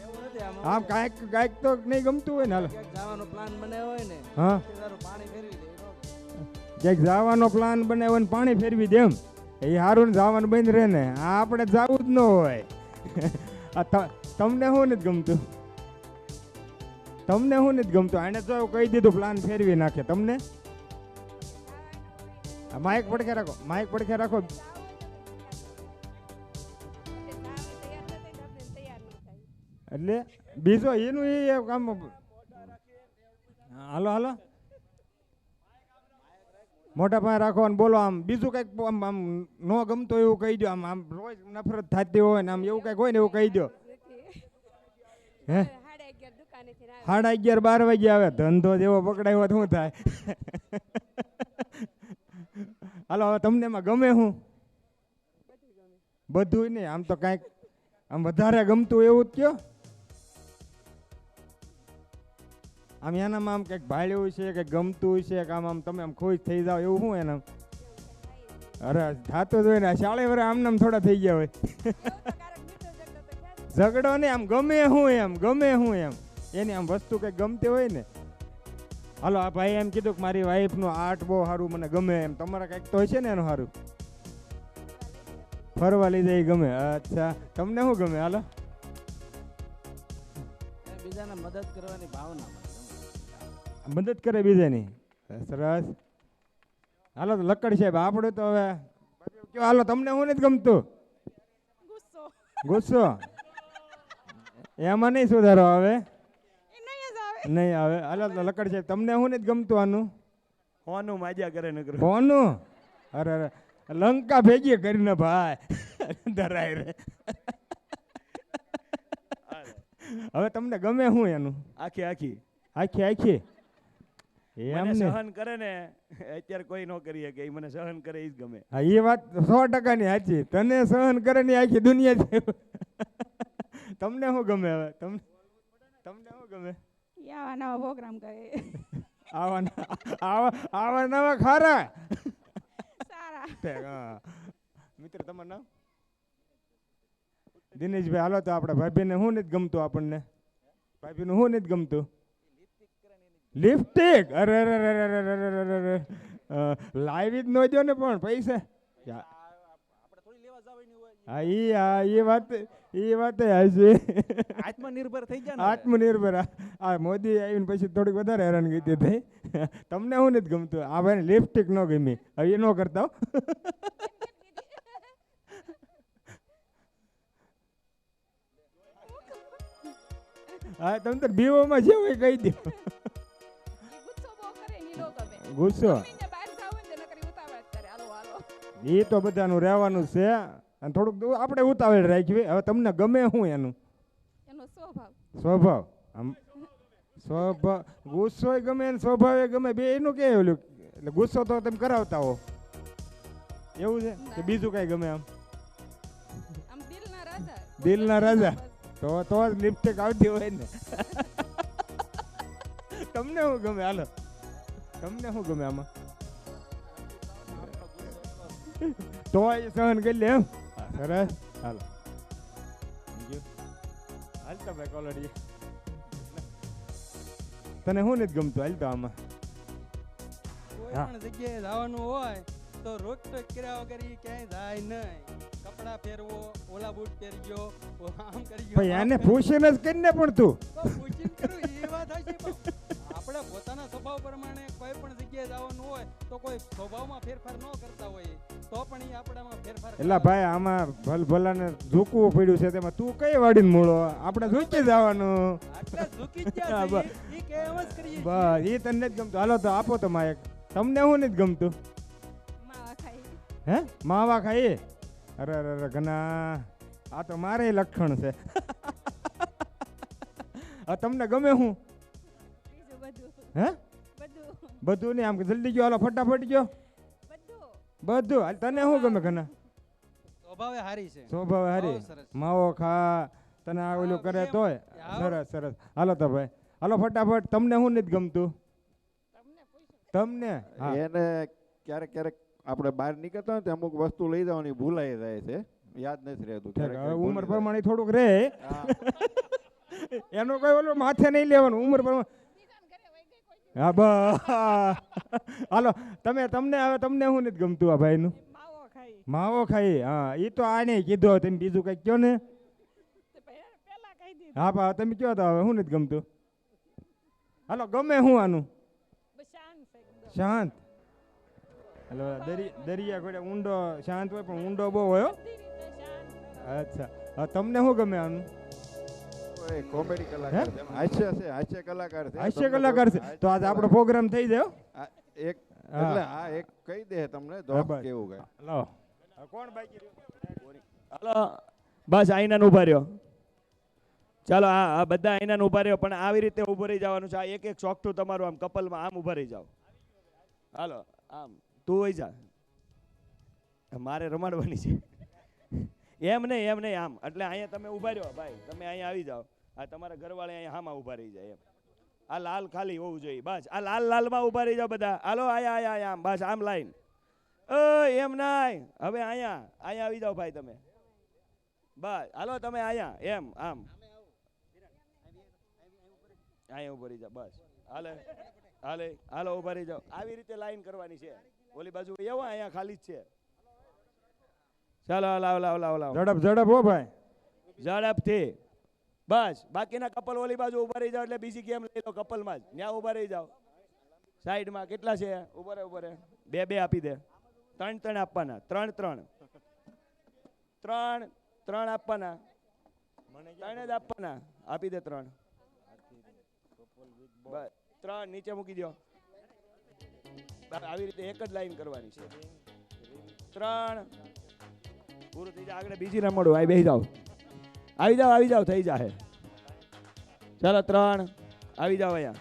એવું નથી. આમ કાંઈક તો નહીં ગમતું હોય ને. હાલો. ક્યાંક જવાનો પ્લાન બનાવ્યો હોય ને, હા, તારું પાણી ફેરવી દે. ઈ નો ગમે. ક્યાંક જવાનો પ્લાન બનાવ્યો ને પાણી ફેરવી દે એમ. એ સારું ને જવાનું બંધ રહે ને. આ આપણે જવું જ ન હોય. તમને શું નથી ગમતું? તમને શું નથી ગમતું? આને તો કહી દીધું પ્લાન ફેરવી નાખે. તમને માઇક પડખે રાખો, માઇક પડખે રાખો. એટલે બીજો એનું એ કામ. હાલો હાલો, મોટા પાસે રાખો અને બોલો. આમ બીજું કંઈક આમ આમ ન ગમતું એવું કહી દો. આમ આમ રોજ નફરત થતી હોય ને આમ એવું કંઈક હોય ને એવું કહી દો. હે 11:30 12 વાગે આવે. ધંધો જેવો પકડાયો તો શું થાય? હાલો હવે તમને એમાં ગમે શું? બધું નહીં. આમ તો કાંઈક આમ વધારે ગમતું એવું જ કયો. આમ એનામાં આમ કંઈક ભાળ્યું છે, કંઈક ગમતું છે, કે આમ આમ તમે આમ ખુશ થઈ જાઓ એવું શું એનામ? અરે થતું જ હોય ને. શાળે વરે આમ થોડા થઈ ગયા હોય. ઝઘડો નહીં, આમ ગમે શું એમ, ગમે શું એમ. એની આમ વસ્તુ કંઈક ગમતી હોય ને. હાલો આ ભાઈ એમ કીધું કે મારી વાઈફનું આર્ટ બહુ સારું મને ગમે એમ. તમારા કંઈક તો હશે ને એનું સારું? ફરવા લઈ જાય ગમે. અચ્છા તમને શું ગમે? હાલો. બીજાને મદદ કરવાની ભાવના મને ગમે. મદદ કરે બીજાની. સરસ. હાલો તો લક્કડ સાહેબ આપણે તો હવે કયો. હાલો તમને શું નથી ગમતું? ગુસ્સો ગુસ્સો. એમાં નહીં સુધારો આવે. એ નહીં જ આવે. નહીં આવે. હાલો તો લક્કડ સાહેબ તમને શું નથી ગમતું આનું? હોનું માજ્યા કરે નકર. કોનું? અરે અરે લંકા ભેગી કરીને ભાઈ ધરાય રે. હવે તમને ગમે શું એનું? આખી આખી આખી આખી એમ મને ને. સહન કરે ને અત્યારે કોઈ ન કરી શકે. ઈ મને સહન કરે ઈ જ ગમે. હા એ વાત 100% ની સાચી. તને સહન કરે ની આખી દુનિયા છે. તમને શું ગમે? હવે તમને શું ગમે? ઈ આવા નવા પ્રોગ્રામ કરે આવા નવા ખારા. સારા. હા. મિત્ર તમારું નામ? દિનેશભાઈ. હાલો તો આપણે ભાભીને શું નથી ગમતું? આપણને ભાભીનું શું નથી ગમતું? લિપસ્ટિક. અરે અરે અરે અરે અરે અરે. લાવી જ ન દો ને પણ પૈસા હા એ વાત હશે આત્મનિર્ભર થઈ જાય ને આત્મનિર્ભર આ મોદી આવીને પછી થોડીક વધારે હેરાનગતિ થઈ તમને શું નથી ગમતું આ ભાઈ લિપસ્ટિક ન ગમી હવે એ ન કરતા હો. હા તમે તો બીવોમાં છે હોય કહી દો ગુસ્સો બહુ કરે ની નો ગમે ગુસ્સો ગમીને બહાર જાવ ને તેને કરી ઉતાવળ કરે હાલો હાલો એ તો બધાનું રહેવાનું છે અને થોડુંક આપણે ઉતાવળ રાખવી હવે તમને ગમે શું એનું એનો સ્વભાવ સ્વભાવ આમ સ્વભાવ ગુસ્સો ગમે ને સ્વભાવ ગમે બે એનું કે ઓલું એટલે ગુસ્સો તો તમે કરાવતા હો એવું છે કે બીજું કઈ ગમે આમ આમ દિલના રાજા દિલના રાજા તો જ લિપસ્ટિક આવતી હોય ને તમને શું ગમે હાલો તમને શું ગમે આમાં તો સહન કરી લે એમ સરસ હાલો હાલતા ભાઈ કોલડી તને શું નથી ગમતું હાલતો આમાં કોઈ હા. પણ જગ્યાએ જવાનું હોય તો રોકટોક કર્યા વગર ઈ ક્યાંય જાય નહીં. કપડાં ફેરવો, ઓલા બૂટ પહેરજો, આમ કરજો, ભાઈ આમ આને કરજો. પૂછીને જ કરીને પણ તું તો પૂછીને કરું એ વાત હશે પણ આપણે પોતાના સ્વભાવ પ્રમાણે કોઈ પણ જગ્યાએ જવાનું હોય તો કોઈ સ્વભાવમાં ફેરફાર ન કરતા હોય તો પણ એ આપણામાં ફેરફાર એટલે ભાઈ આમાં ભલાને ઝૂકવું પડ્યું છે તેમાં તું કઈ વાડીને મૂળો આપણે ઝૂકી જવાનું આટલા ઝૂકી જ હા, ગયા છે એ કે એમ જ કરીએ છીએ. બસ એ તને નથી ગમતું હાલો તો આપો તો માયક તમને શું નથી ગમતું માવા ખાઈ હે માવા ખાઈએ અરે અરે અરે ઘણા આ તો મારે લક્ષણ છે હવે તમને ગમે શું બીજું બધું હે બધું બધું નહીં આમ કે જલ્દી ગયો હાલો ફટાફટ ગયો બધું બધું હાલ તને શું ગમે ઘણા સ્વભાવે હારી છે સ્વભાવ હારી બહુ સરસ. માવો ખા તને આ ઓલું હા, કરે એમ. તોય આવો. સરસ સરસ હાલો તો ભાઈ હાલો ફટાફટ તમને શું નથી ગમતું તમને હા એને ક્યારેક ક્યારેક આપણે બહાર નીકળતા હોય તો અમુક વસ્તુ લઈ જવાની ભૂલાઈ જાય છે યાદ નથી રહેતું ઠીક, ક્યારેક હવે ભૂલી ઉંમર જાય. પ્રમાણે થોડુંક રહે હા. એનું કોઈ ઓલું માથે નહીં લેવાનું ઉંમર પ્રમાણે હા બસ હાલો તમને હવે તમને શું નથી ગમતું આ ભાઈનું માવો ખાઈ માવો ખાઈ હા એ તો આને કીધું તમે બીજું કંઈક કયો ને પેલા કહી દીધું હા પા તમે કયો તો હવે શું નથી ગમતું હાલો ગમે શું આનું બસ શાંત છે એકદમ. શાંત હાલો દરિયા ઘોડે ઊંડો શાંત હોય પણ ઊંડો બહુ હોય હો. બધી રીતે શાંત અચ્છા હવે તમને શું ગમે આનું કોઈ કોમેડી કલાકાર છે હાસ્ય છે હાસ્ય કલાકાર છે હાસ્ય તમને કલાકાર છે હાસ્ય તો આજે આપણો કલાકાર. પ્રોગ્રામ થઈ જાય હો. આ એક હા. એટલે હા એક કહી દે તમને હા, જોક બસ. કેવું કઈ હાલો કોણ બાકી રહ્યું? હાલો બસ આઈનાને ઊભા રહ્યો ચાલો આ બધા આઈનાને ઊભા રહ્યો પણ આવી રીતે ઊભું રહી જવાનું છે આ એક એક ચોકઠું તમારું આમ કપલમાં આમ ઊભા રહી જાઓ હાલો આમ તું હોય જા મારે રમાડવાની છે એમ નહીં આમ એટલે અહીંયા તમે ઊભા રહ્યો ભાઈ તમે અહીંયા આવી જાઓ આ તમારા ઘરવાળા અહીંયા હામાં ઊભા રહી જાય એમ આ લાલ ખાલી હોવું જોઈએ બસ આ લાલમાં ઊભા રહી જાઓ બધા હાલો આયા આમ બસ આમ લાઈન એમ નાય હવે અહીંયા આવી જાઓ ભાઈ તમે બસ હાલો તમે અહીંયા એમ આમ અહીંયા ઊભા રહી જાઓ બસ હાલો ઊભા રહી જાઓ આવી રીતે લાઈન કરવાની છે ઓલી બાજુ એવો અહીંયા ખાલી જ છે ચાલો લાવ ઝડપ હો ભાઈ ઝડપથી બસ બાકીના કપલ ઓલી બાજુ ઊભા રહી જાઓ એટલે બીજી ગેમ લઈ લો કપલમાં જ ત્યાં ઊભા રહી જાઓ સાઈડમાં કેટલા છે ઉભા રહે બે આપી દે ત્રણ આપવાના ત્રણ આપવાના ત્રણ જ આપવાના આપી દે ત્રણ બસ ત્રણ નીચે મૂકી દો આવી રીતે એક જ લાઈન કરવાની છે ત્રણ પૂરું થઈ જાય આગળ બીજી રમડું આવી બેસી જાઓ આવી જાઓ થઈ જાય ચાલો ત્રણ આવી જાઓ અહીંયા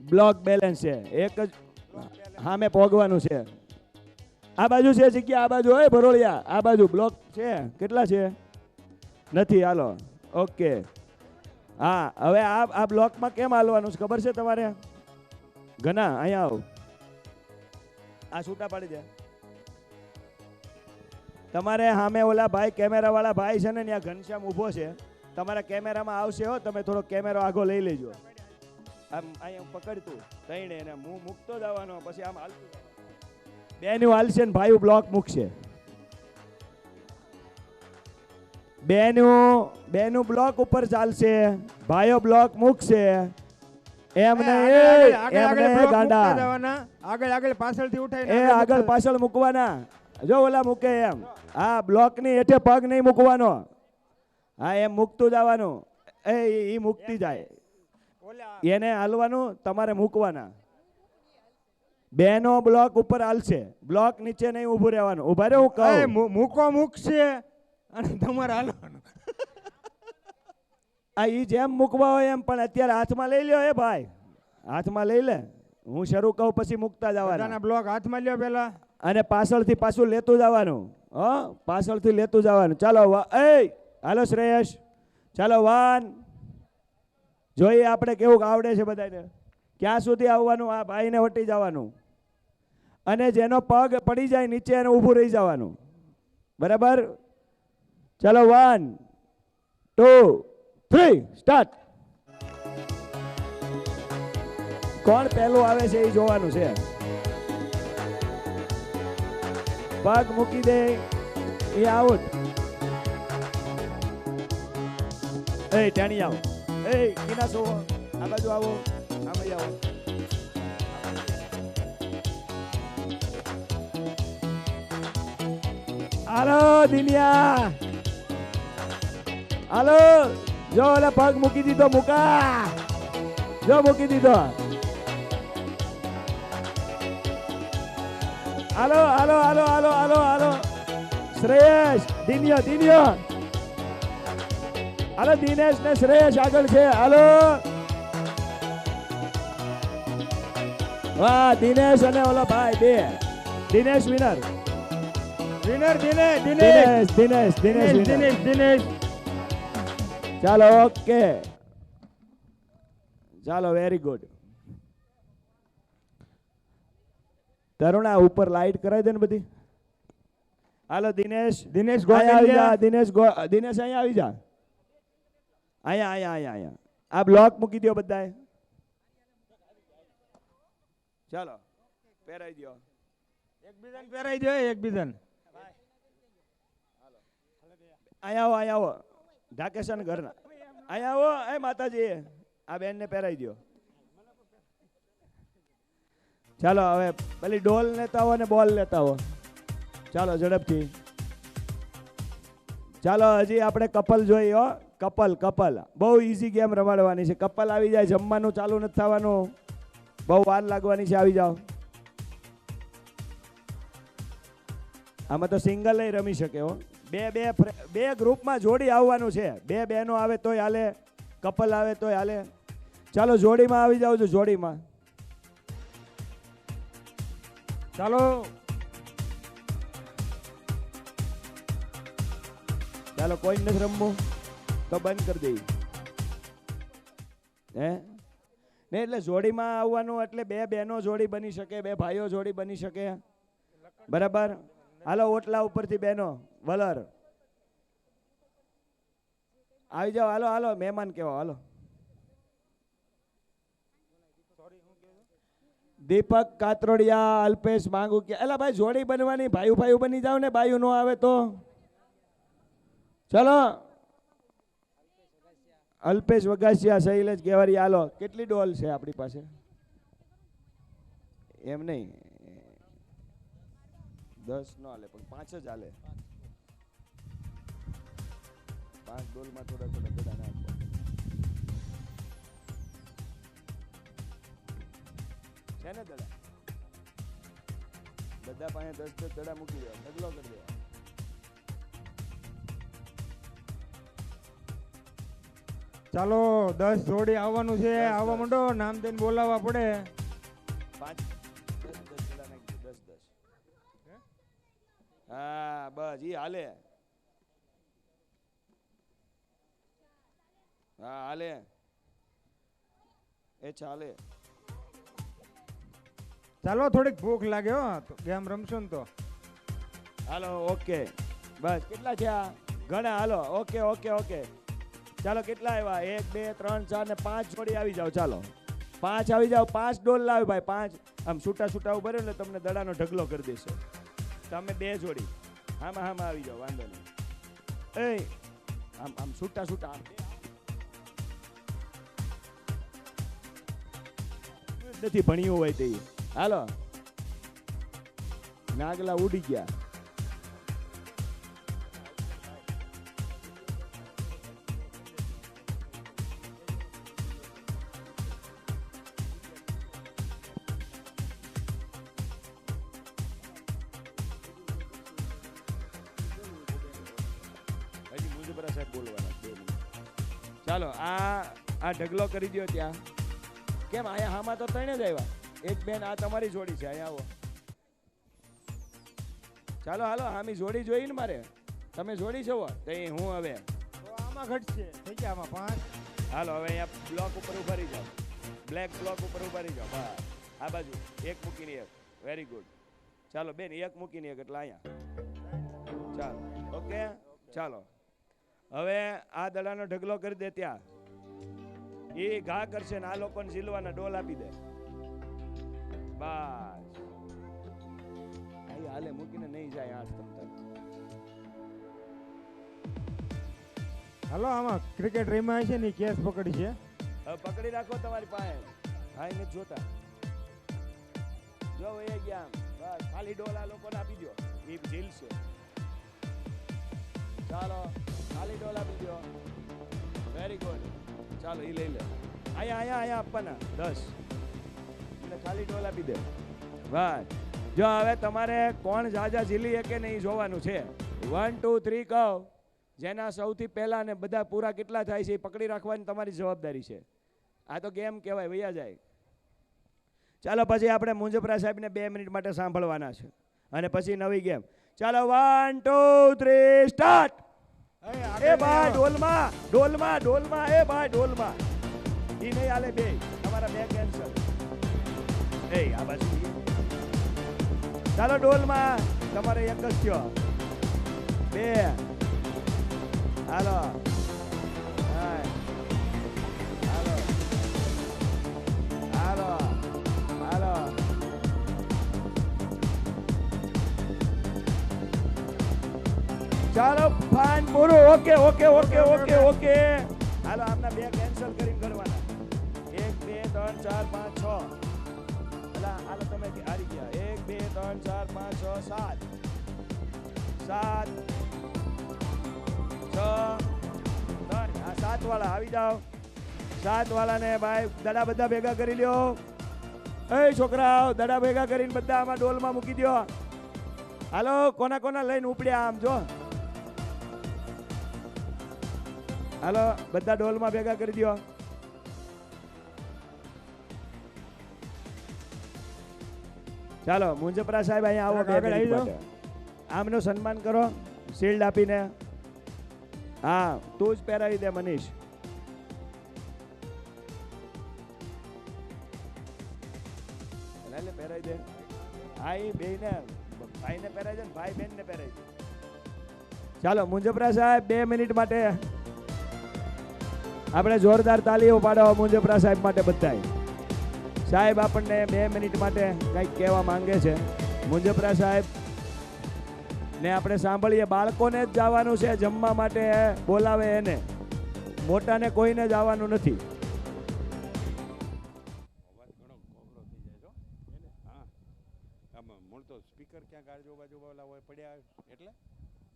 બ્લોક બેલેન્સ છે એક જ હા મેં પોગવાનું છે આ બાજુ છે જગ્યા આ બાજુ હોય ભરોળિયા આ બાજુ બ્લોક છે કેટલા છે નથી હાલો ઓકે હા હવે આ બ્લોકમાં કેમ હાલવાનું છે ખબર છે તમારે ઘણા અહીંયા આવો આ છૂટા પાડી દે તમારે સામે ઓલા ભાઈ કેમેરા વાળા ભાઈ છે ને ત્યાં ઘનશ્યામ ઊભો છે તમારા કેમેરામાં આવશે હો તમે થોડો કેમેરો આગો લઈ લેજો આમ અહીંયા પકડતું તઈને એને હું મૂકતો જવાનો પછી આમ હાલતું જવાનું. બેનું હાલશે ને ભાઈ બ્લોક મૂકશે. બેનું બ્લોક ઉપર ચાલશે, ભાઈઓ બ્લોક મૂકશે. એમ નહીં, એમ નહીં ગાંડા. આગળ પાછળથી એ ઉઠાઈને આગળ પાછળ મૂકવાના. જો ઓલા મૂકે એમ. આ બ્લોક ની હેઠે પગ નહીં મૂકવાનો. હા એમ મૂકતું જવાનું. એ મૂકતી જાય. એને હાલવાનું, તમારે મૂકવાના. બેનો બ્લોક ઉપર હાલશે, બ્લોક નીચે નહીં ઊભું રહેવાનું. ઉભા રહે, હું કહું. મૂકો મૂકશે અને તમારે હાલવાનું. આ ઈ જેમ મૂકવા હોય એમ, પણ અત્યારે હાથમાં લઈ લ્યો. એ ભાઈ હાથમાં લઈ લે. હું શરૂ કહું પછી મૂકતા જવાના. બ્લોક હાથમાં લ્યો પેલા અને પાછળથી પાછું લેતું જવાનું. પાછળથી લેતું જવાનું. ચાલો હાલો શ્રેયસ, ચાલો 1. જોઈએ આપણે કેવું આવડે છે બધાને. ક્યાં સુધી આવવાનું? આ ભાઈને વટી જવાનું અને જેનો પગ પડી જાય નીચે એને ઊભું રહી જવાનું. બરાબર? ચાલો 1 2 3 સ્ટાર્ટ. કોણ પહેલું આવે છે એ જોવાનું છે. પગ મૂકી દે એ આઉટ. એ ટાણી આવો. એ કિના સો આ બાજુ આવો, આ બાજુ આવો. હાલો દિનિયા, હાલો. જો ઓલે પગ મૂકી દીધો, મૂકા. જો મૂકી દીધો. હાલો હાલો હાલો હાલો હાલો હાલો. શ્રેયસ, દિનિયો. હાલો દિનેશ ને શ્રેયસ આગળ છે. હાલો. વાહ, દિનેશ અને ઓલો ભાઈ બે. દિનેશ વિનર. દિનેશ. ચાલો ઓકે. ચાલો વેરી ગુડ. તરુણા ઉપર લાઈટ કરાવી દે ને બધી. હાલો દિનેશ આવી જા. દિનેશ અહીંયા આવી જા. અહીંયા આ બ્લોક મૂકી દો બધાએ. ચાલો પહેરાઈ દો. એકબીજાને પહેરાઈ દો. એકબીજાને અહીંયા આવો. ઢાકેશન ઘરના અહીંયા આવો. એ માતાજી, આ બેનને પહેરાઈ દો. ચાલો હવે પેલી ડોલ લેતા આવો ને બોલ લેતા આવો. ચાલો ઝડપથી. ચાલો હજી આપણે કપલ જોઈએ. હો કપલ બહુ ઈઝી ગેમ રમાડવાની છે. કપલ આવી જાય, જમવાનું ચાલુ નથી થવાનું, બહુ વાર લાગવાની છે. આવી જાઓ. આમાં તો સિંગલ નહીં રમી શકે. હો બે ગ્રુપમાં જોડી આવવાનું છે. બે બહેનો આવે તોય હાલે, કપલ આવે તોય હાલે. ચાલો જોડીમાં આવી જાવ છો. જોડીમાં ચાલો. ચાલો કોઈ નથી રમવું તો બંધ કરી દઈએ. ને એટલે જોડીમાં આવવાનું એટલે બે બહેનો જોડી બની શકે, બે ભાઈઓ જોડી બની શકે. બરાબર? હાલો ઓટલા ઉપરથી બહેનો વલર આવી જાઓ. હાલો મહેમાન કેવો. હાલો દીપક કાતરોડિયા, અલ્પેશ માંગુ કે એલા ભાઈ જોડી બનવાની. ભાઈઓ બની જાવ ને. બાયું નો આવે તો ચલો. અલ્પેશ વગાસિયા, શૈલેષ ગેવારિયા. હાલો કેટલી ડોલ છે આપણી પાસે? એમ નહીં 10 નો હાલે પણ 5 જ હાલે. 5 ડોલમાં થોડા બધા નાખો. છે ને દડા? બધા પાસે 10 દડા મૂકી દેવા. ઢગલો કરી દેવા. ચાલો 10 જોડી આવવાનું છે. આવવા માંડો. નામ દઈને બોલાવવા પડે. 5 10 દડા નાખી. 10 હા બસ ઈ હાલે. હા હાલે. એ ચાલે. ચાલો થોડીક ભૂખ લાગે. હો ગેમ રમશો ને તો. Hello okay. બસ કેટલા થયા? ઘણા. Hello okay. ચાલો કેટલા આવ્યા? 1 2 3 4 ને 5 જોડી આવી જાઓ. ચાલો 5 આવી જાઓ, 5 ડોલ લાવ ભાઈ, 5 આમ છૂટા છૂટા ઉભા રહ્યો એટલે તમને દડાનો ઢગલો કરી દેશે. તમે 2 જોડી આમાં આમાં આવી જાઓ, વાંધો નહીં. એ આમ આમ છૂટા છૂટા આમ નથી ભણ્યું હોય તે. હાલો નાગલા ઉડી ગયા. હજી મુજબરા સાહેબ બોલવાના 2 મિનિટ. ચાલો આ ઢગલો કરી દો ત્યાં. કેમ અહીંયા હામાં તો 3 જ આવ્યા. એક બેન આ તમારી જોડી છે, અહીંયા આવો. ચાલો હાલો, હામી જોડી જોઈ ને મારે. તમે જોડી છો તો હું હવે તો આમાં ઘટશે, થઈ ગયા આમાં 5. હાલો હવે અહીંયા બ્લોક ઉપર ઉભા રહી જાઓ. બ્લેક બ્લોક ઉપર ઉભા રહી જાઓ. બસ આ બાજુ એક મૂકીને એક. Very good. ચાલો બેન એક મૂકીને એક એટલે અહીંયા. ચાલો ઓકે. ચાલો હવે આ દડાનો ઢગલો કરી દે ત્યાં. એ ઘા કરશે ને આ લોકોને ઝીલવાના ડોલ આપી દે. બસ હાલે મૂકીને નહીં જાય 8 તમતર. હાલો આમાં ક્રિકેટ રમાય છે ને કેસ પકડી છે. હવે પકડી રાખો તમારી પાસે. હા એને જોતા જો એ ગયા. બસ ખાલી ડોલ આ લોકોને આપી દો, એ ઝીલશે. ચાલો ખાલી ડોલ આપી દો. Very good. ચાલો એ લઈ લે. અહીંયા આપવાના 10 એટલે ખાલી ડોલ આપી દે. બસ જો હવે તમારે કોણ જાજા ઝીલી કે નહીં જોવાનું છે. 1 2 3 કહો. જેના સૌથી પહેલા ને બધા પૂરા કેટલા થાય છે એ પકડી રાખવાની તમારી જવાબદારી છે. આ તો ગેમ કહેવાય, વૈયા જાય. ચાલો પછી આપણે મુંજપરા સાહેબને 2 મિનિટ માટે સાંભળવાના છે અને પછી નવી ગેમ. ચાલો 1 2 3 સ્ટાર્ટ. એ ભાઈ ઢોલમાં ઢોલમાં ઢોલમાં. એ ભાઈ ઢોલમાં. ઈ નહીં હાલે બે. તમારા 2 કેન્સલ. એ આ બાજુ. ચાલો ડોલમાં તમારે 1 જ થયો. 2 હાલો. હાલો હાલો હાલો. ચાલો ફાઇન પૂરું. Okay okay okay okay okay. હાલો આમના 2 કેન્સલ કરીને કરવાના. 1 2 3 4 5 6. હાલો તમે હારી ગયા. 1 2 3 4 5 6 7 6 આ 7 વાળા આવી જાઓ. 7 વાળાને ભાઈ દડા બધા ભેગા કરી લ્યો. એ છોકરાઓ દડા ભેગા કરીને બધા આમાં ડોલમાં મૂકી દો. હાલો કોના કોના લઈને ઉપડ્યા આમ જો. હાલો બધા ડોલમાં ભેગા કરી દો. ચાલો મુંજપરા સાહેબ અહીંયા આવો. 2 મિનિટ માટે આમનું સન્માન કરો શિલ્ડ આપીને. હા તું જ પહેરાવી દે મનીષ. પહેરાવી દે. હા એ બેને ભાઈને પહેરાવી દે ને ભાઈ બેનને પહેરાવી દે. ચાલો મુંજપરા સાહેબ 2 મિનિટ માટે આપણે જોરદાર તાલીઓ પાડો મુંજપરા સાહેબ માટે બધાય. સાહેબ આપણને 2 મિનિટ માટે કંઈક કહેવા માંગે છે. મુંજપરા સાહેબ ને આપણે સાંભળીએ. બાળકોને જ જવાનું છે જમવા માટે, બોલાવે એને. મોટાને કોઈને જવાનું નથી.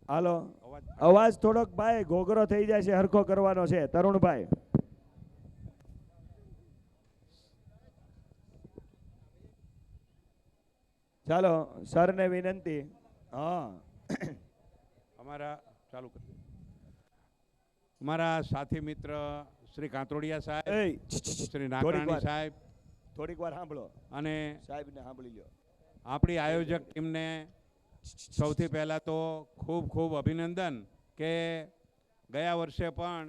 હાલો અવાજ થોડોક ભાઈ ઘોઘરો થઈ જાય છે, હરખો કરવાનો છે. તરુણભાઈ ચાલો સરને વિનંતી. હા અમારા સાથી મિત્ર શ્રી કાંતોડિયા સાહેબ, શ્રી નાગરાણી સાહેબ, થોડીક વાર સાંભળો અને સાહેબને સાંભળી લો. આપણી આયોજક ટીમને સૌથી પહેલાં તો ખૂબ ખૂબ અભિનંદન કે ગયા વર્ષે પણ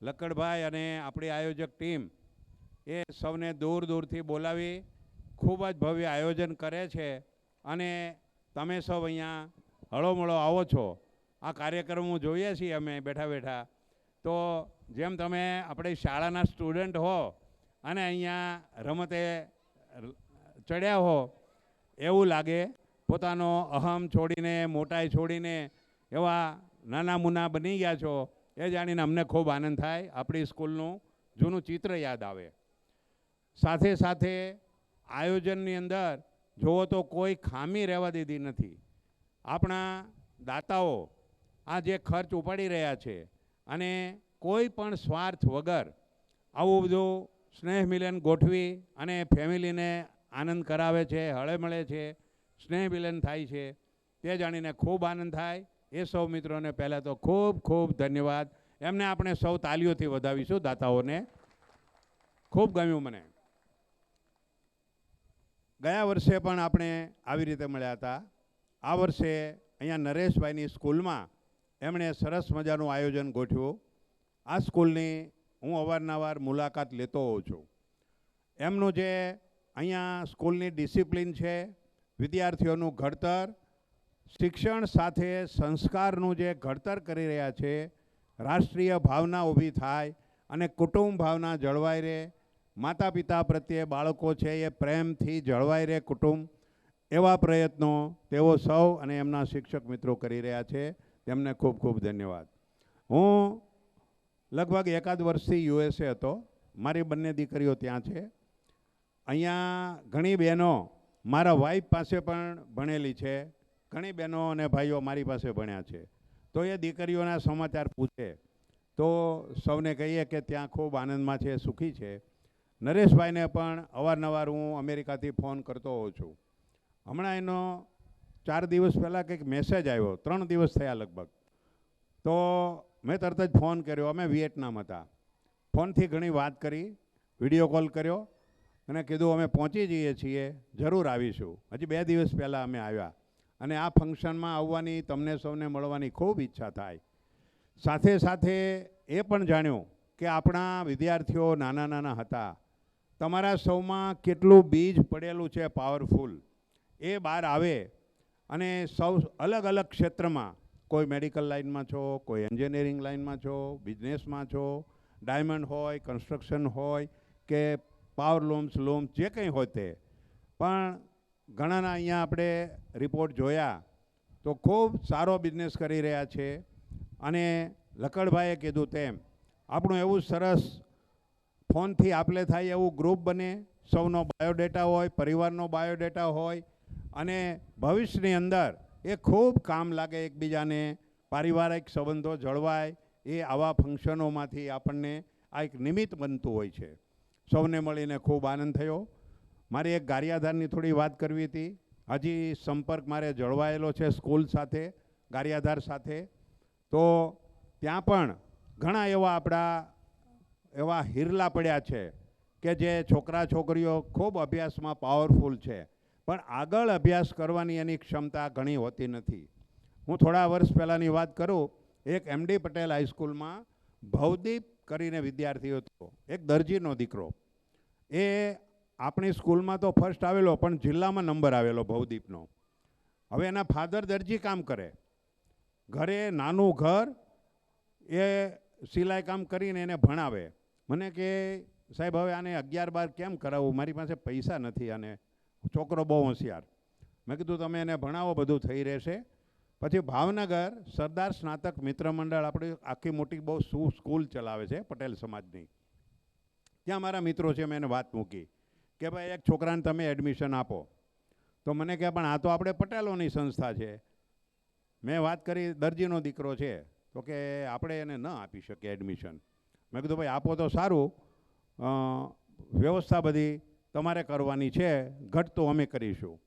લક્કડભાઈ અને આપણી આયોજક ટીમ એ સૌને દૂર દૂરથી બોલાવી ખૂબ જ ભવ્ય આયોજન કરે છે અને તમે સૌ અહીંયા હળોમળો આવો છો. આ કાર્યક્રમો જોઈએ છીએ અમે બેઠા બેઠા. તો જેમ તમે આપણી શાળાના સ્ટુડન્ટ હો અને અહીંયા રમતે ચડ્યા હો એવું લાગે. પોતાનો અહમ છોડીને, મોટાઈ છોડીને એવા નાના મુના બની ગયા છો એ જાણીને અમને ખૂબ આનંદ થાય. આપણી સ્કૂલનું જૂનું ચિત્ર યાદ આવે. સાથે સાથે આયોજનની અંદર જુઓ તો કોઈ ખામી રહેવા દીધી નથી. આપણા દાતાઓ આ જે ખર્ચ ઉપાડી રહ્યા છે અને કોઈ પણ સ્વાર્થ વગર આવું બધું સ્નેહ મિલન ગોઠવી અને ફેમિલીને આનંદ કરાવે છે, હળે મળે છે, સ્નેહ મિલન થાય છે, તે જાણીને ખૂબ આનંદ થાય. એ સૌ મિત્રોને પહેલાં તો ખૂબ ખૂબ ધન્યવાદ. એમને આપણે સૌ તાલીઓથી વધાવીશું. દાતાઓને ખૂબ ગમ્યું મને. ગયા વર્ષે પણ આપણે આવી રીતે મળ્યા હતા. આ વર્ષે અહીંયા નરેશભાઈની સ્કૂલમાં એમણે સરસ મજાનું આયોજન ગોઠવ્યું. આ સ્કૂલની હું અવારનવાર મુલાકાત લેતો હોઉં છું. એમનું જે અહીંયા સ્કૂલની ડિસિપ્લિન છે, વિદ્યાર્થીઓનું ઘડતર, શિક્ષણ સાથે સંસ્કારનું જે ઘડતર કરી રહ્યા છે, રાષ્ટ્રીય ભાવના ઊભી થાય અને કુટુંબ ભાવના જળવાઈ રહે, માતા પિતા પ્રત્યે બાળકો છે એ પ્રેમથી જળવાઈ રહે કુટુંબ, એવા પ્રયત્નો તેઓ સૌ અને એમના શિક્ષક મિત્રો કરી રહ્યા છે. તેમને ખૂબ ખૂબ ધન્યવાદ. હું લગભગ એકાદ વર્ષથી યુએસએ હતો. મારી બંને દીકરીઓ ત્યાં છે. અહીંયા ઘણી બહેનો મારા વાઈફ પાસે પણ ભણેલી છે. ઘણી બહેનો અને ભાઈઓ મારી પાસે ભણ્યા છે. તો એ દીકરીઓના સમાચાર પૂછે તો સૌને કહીએ કે ત્યાં ખૂબ આનંદમાં છે, સુખી છે. નરેશભાઈને પણ અવારનવાર હું અમેરિકાથી ફોન કરતો હોઉં છું. હમણાં એનો 4 દિવસ પહેલાં કંઈક મેસેજ આવ્યો, 3 દિવસ થયા લગભગ. તો મેં તરત જ ફોન કર્યો. અમે વિયેટનામ હતા. ફોનથી ઘણી વાત કરી, વિડીયો કોલ કર્યો અને કીધું અમે પહોંચી જઈએ છીએ, જરૂર આવીશું. હજી 2 દિવસ પહેલાં અમે આવ્યા અને આ ફંક્શનમાં આવવાની, તમને સૌને મળવાની ખૂબ ઈચ્છા થાય. સાથે સાથે એ પણ જાણ્યું કે આપણા વિદ્યાર્થીઓ નાના નાના હતા. તમારા સૌમાં કેટલું બીજ પડેલું છે પાવરફુલ, એ બહાર આવે અને સૌ અલગ અલગ ક્ષેત્રમાં, કોઈ મેડિકલ લાઇનમાં છો, કોઈ એન્જિનિયરિંગ લાઇનમાં છો, બિઝનેસમાં છો, ડાયમંડ હોય, કન્સ્ટ્રક્શન હોય કે પાવર લૂમ્સ જે કંઈ હોય તે. પણ ઘણાના અહીંયા આપણે રિપોર્ટ જોયા તો ખૂબ સારો બિઝનેસ કરી રહ્યા છે. અને લકડભાઈએ કીધું તેમ આપણું એવું સરસ ફોનથી આપલે થાય એવું ગ્રુપ બને, સૌનો બાયોડેટા હોય, પરિવારનો બાયોડેટા હોય અને ભવિષ્યની અંદર એ ખૂબ કામ લાગે એકબીજાને, પારિવારિક સંબંધો જળવાય. એ આવા ફંક્શનોમાંથી આપણને આ એક નિમિત્ત બનતું હોય છે. સૌને મળીને ખૂબ આનંદ થયો. મારી એક ગારિયાધારની થોડી વાત કરવી હતી. હજી સંપર્ક મારે જળવાયેલો છે સ્કૂલ સાથે, ગારિયાધાર સાથે. તો ત્યાં પણ ઘણા એવા આપણા એવા હિરલા પડ્યા છે કે જે છોકરા છોકરીઓ ખૂબ અભ્યાસમાં પાવરફુલ છે, પણ આગળ અભ્યાસ કરવાની એની ક્ષમતા ઘણી હોતી નથી. હું થોડા વર્ષ પહેલાંની વાત કરું, એક MD પટેલ હાઈસ્કૂલમાં ભવદીપ કરીને વિદ્યાર્થી હતો, એક દરજીનો દીકરો. એ આપણી સ્કૂલમાં તો ફર્સ્ટ આવેલો, પણ જિલ્લામાં નંબર આવેલો ભવદીપનો. હવે એના ફાધર દરજી કામ કરે, ઘરે નાનું ઘર, એ સિલાઈ કામ કરીને એને ભણાવે. મને કે સાહેબ હવે આને 11-12 કેમ કરાવવું, મારી પાસે પૈસા નથી, આને છોકરો બહુ હોશિયાર. મેં કીધું તમે એને ભણાવો, બધું થઈ રહેશે. પછી ભાવનગર સરદાર સ્નાતક મિત્ર મંડળ આપણી આખી મોટી બહુ સ્કૂલ ચલાવે છે પટેલ સમાજની. ત્યાં મારા મિત્રો છે, મેં એને વાત મૂકી કે ભાઈ એક છોકરાને તમે એડમિશન આપો. તો મને કહે પણ આ તો આપણે પટેલોની સંસ્થા છે. મેં વાત કરી, દરજીનો દીકરો છે, તો કે આપણે એને ન આપી શકીએ એડમિશન. મેં કીધું ભાઈ આપો તો સારું, વ્યવસ્થા બધી તમારે કરવાની છે, ઘટતું અમે કરીશું.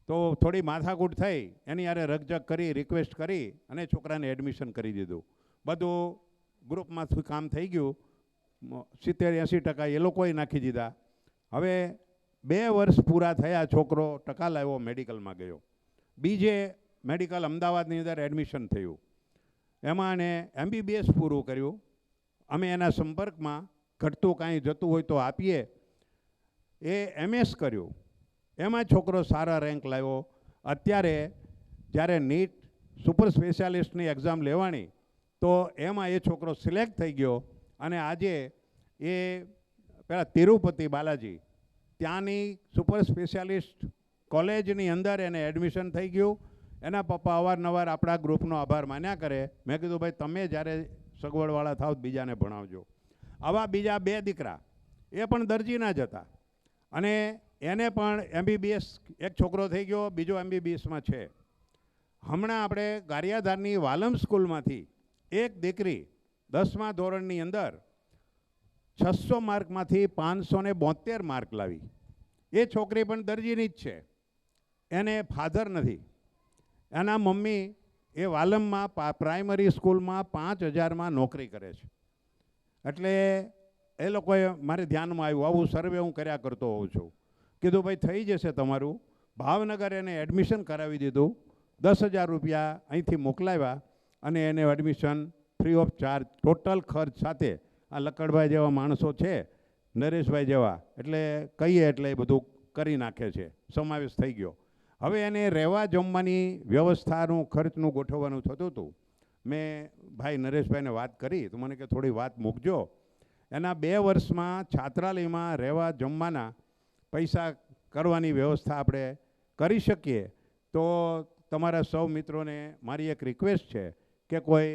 તો થોડી માથાકૂટ થઈ, એની યારે રકઝક કરી, રિક્વેસ્ટ કરી અને છોકરાને એડમિશન કરી દીધું. બધું ગ્રુપમાંથી કામ થઈ ગયું. 70-80% એ લોકોએ નાખી દીધા. હવે 2 વર્ષ પૂરા થયા, છોકરો ટકા લાવ્યો, મેડિકલમાં ગયો. બીજે મેડિકલ અમદાવાદની અંદર એડમિશન થયું. એમાં એને MBBS પૂરું કર્યું. અમે એના સંપર્કમાં, ઘટતું કાંઈ જતું હોય તો આપીએ. એ MS કર્યું, એમાં છોકરો સારા રેન્ક લાવ્યો. અત્યારે જ્યારે નીટ સુપર સ્પેશિયાલિસ્ટની એક્ઝામ લેવાની, તો એમાં એ છોકરો સિલેક્ટ થઈ ગયો અને આજે એ પેલા તિરુપતિ બાલાજી ત્યાંની સુપર સ્પેશિયાલિસ્ટ કોલેજની અંદર એને એડમિશન થઈ ગયું. એના પપ્પા અવારનવાર આપણા ગ્રુપનો આભાર માન્યા કરે. મેં કીધું ભાઈ તમે જ્યારે સગવડવાળા થાવ બીજાને ભણાવજો. આવા બીજા 2 દીકરા એ પણ દરજીના જ હતા અને એને પણ MBBS એક છોકરો થઈ ગયો, બીજો MBBSમાં છે. હમણાં આપણે ગારિયાધારની વાલમ સ્કૂલમાંથી એક દીકરી 10મા ધોરણની અંદર 600 માર્કમાંથી 572 માર્ક લાવી. એ છોકરી પણ દરજીની જ છે. એને ફાધર નથી. એના મમ્મી એ વાલમમાં પ્રાઇમરી સ્કૂલમાં 5000માં નોકરી કરે છે. એટલે એ લોકોએ મારે ધ્યાનમાં આવ્યું, આવું સર્વે હું કર્યા કરતો હોઉં છું. કીધું ભાઈ થઈ જશે તમારું. ભાવનગર એને એડમિશન કરાવી દીધું. 10,000 રૂપિયા અહીંથી મોકલાવ્યા અને એને admission free of charge total ખર્ચ સાથે. આ લક્કડભાઈ જેવા માણસો છે, નરેશભાઈ જેવા, એટલે કહીએ એટલે એ બધું કરી નાખે છે. સમાવેશ થઈ ગયો. હવે એને રહેવા જમવાની વ્યવસ્થાનું ખર્ચનું ગોઠવવાનું થતું હતું. મેં ભાઈ નરેશભાઈને વાત કરી તો મને કે થોડી વાત મૂકજો. એના 2 વર્ષમાં છાત્રાલયમાં રહેવા જમવાના પૈસા કરવાની વ્યવસ્થા આપણે કરી શકીએ તો તમારા સૌ મિત્રોને મારી એક રિક્વેસ્ટ છે કે કોઈ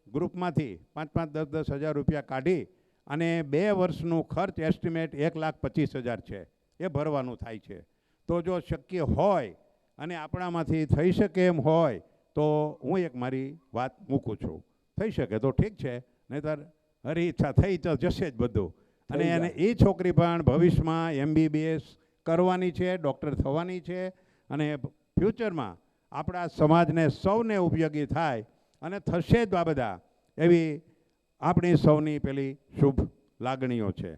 ગ્રુપમાંથી 5-5, 10-10 હજાર રૂપિયા કાઢી અને 2 વર્ષનું ખર્ચ એસ્ટિમેટ 1,25,000 છે એ ભરવાનું થાય છે. તો જો શક્ય હોય અને આપણામાંથી થઈ શકે એમ હોય તો હું એક મારી વાત મૂકું છું. થઈ શકે તો ઠીક છે, નહીંતર હરી ઈચ્છા થઈ તો જશે જ બધું. અને એને એ છોકરી પણ ભવિષ્યમાં MBBS કરવાની છે, ડૉક્ટર થવાની છે અને ફ્યુચરમાં આપણા સમાજને સૌને ઉપયોગી થાય અને થશે જ આ બધા એવી આપણી સૌની પેલી શુભ લાગણીઓ છે.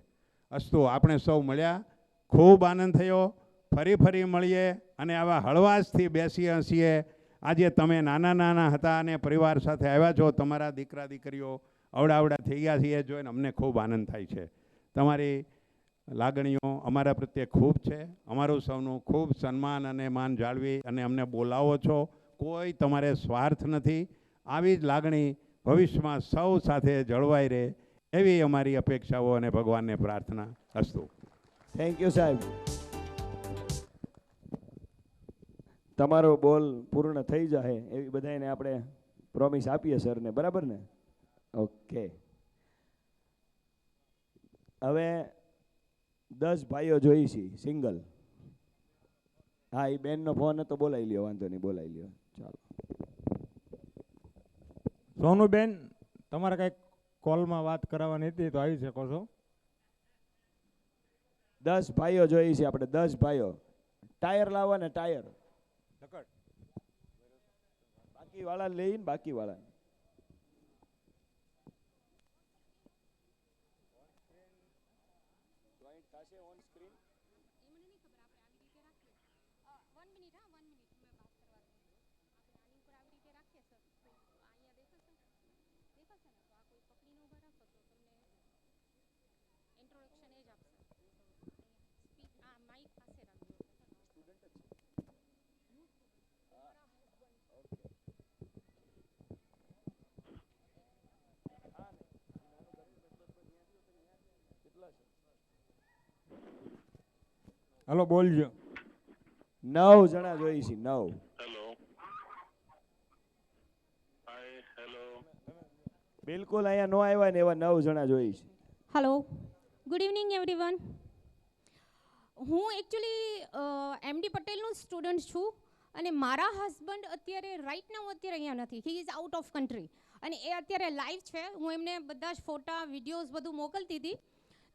અસ્તુ આપણે સૌ મળ્યા, ખૂબ આનંદ થયો. ફરી મળીએ અને આવા હળવાશથી બેસી હસીએ. આજે તમે નાના હતા અને પરિવાર સાથે આવ્યા છો, તમારા દીકરા દીકરીઓ અવડા થઈ ગયા છે એ જોઈને અમને ખૂબ આનંદ થાય છે. તમારી લાગણીઓ અમારા પ્રત્યે ખૂબ છે. અમારું સૌનું ખૂબ સન્માન અને માન જાળવી અને અમને બોલાવો છો. કોઈ તમારે સ્વાર્થ નથી. આવી જ લાગણી ભવિષ્યમાં સૌ સાથે જળવાઈ રહે એવી અમારી અપેક્ષાઓ અને ભગવાનને પ્રાર્થના. અસ્તુ. થેન્ક યુ સાહેબ. તમારો બોલ પૂર્ણ થઈ જાય એવી બધાને આપણે પ્રોમિસ આપીએ સરને, બરાબર ને? ઓકે. હવે 10 ભાઈઓ જોઈ છે સિંગલ. હા, એ બેનનો ફોન હતો, બોલાવી લ્યો, વાંધો નહીં, બોલાવી લ્યો. ચાલો સોનુબેન, તમારે કંઈક કોલમાં વાત કરાવવાની હતી તો આવી શકો છો. 10 ભાઈઓ જોઈ છે આપણે, 10 ભાઈઓ. ટાયર લાવવા ને, ટાયર બાકી વાળા લઈને, બાકી વાળા હલો, બોલજો. 9 જણા જોઈ છે. 9. બિલકુલ અહીંયા નો આવ્યા ને એવા 9 જણા જોઈ છે. Hello, good evening everyone. હું એકચ્યુઅલી MD પટેલનું સ્ટુડન્ટ છું અને મારા હસબન્ડ અત્યારે રાઈટ નાઉ અત્યારે અહીંયા નથી. He is out of country અને એ અત્યારે લાઈવ છે. હું એમને બધા જ ફોટા વિડીયોઝ બધું મોકલતી હતી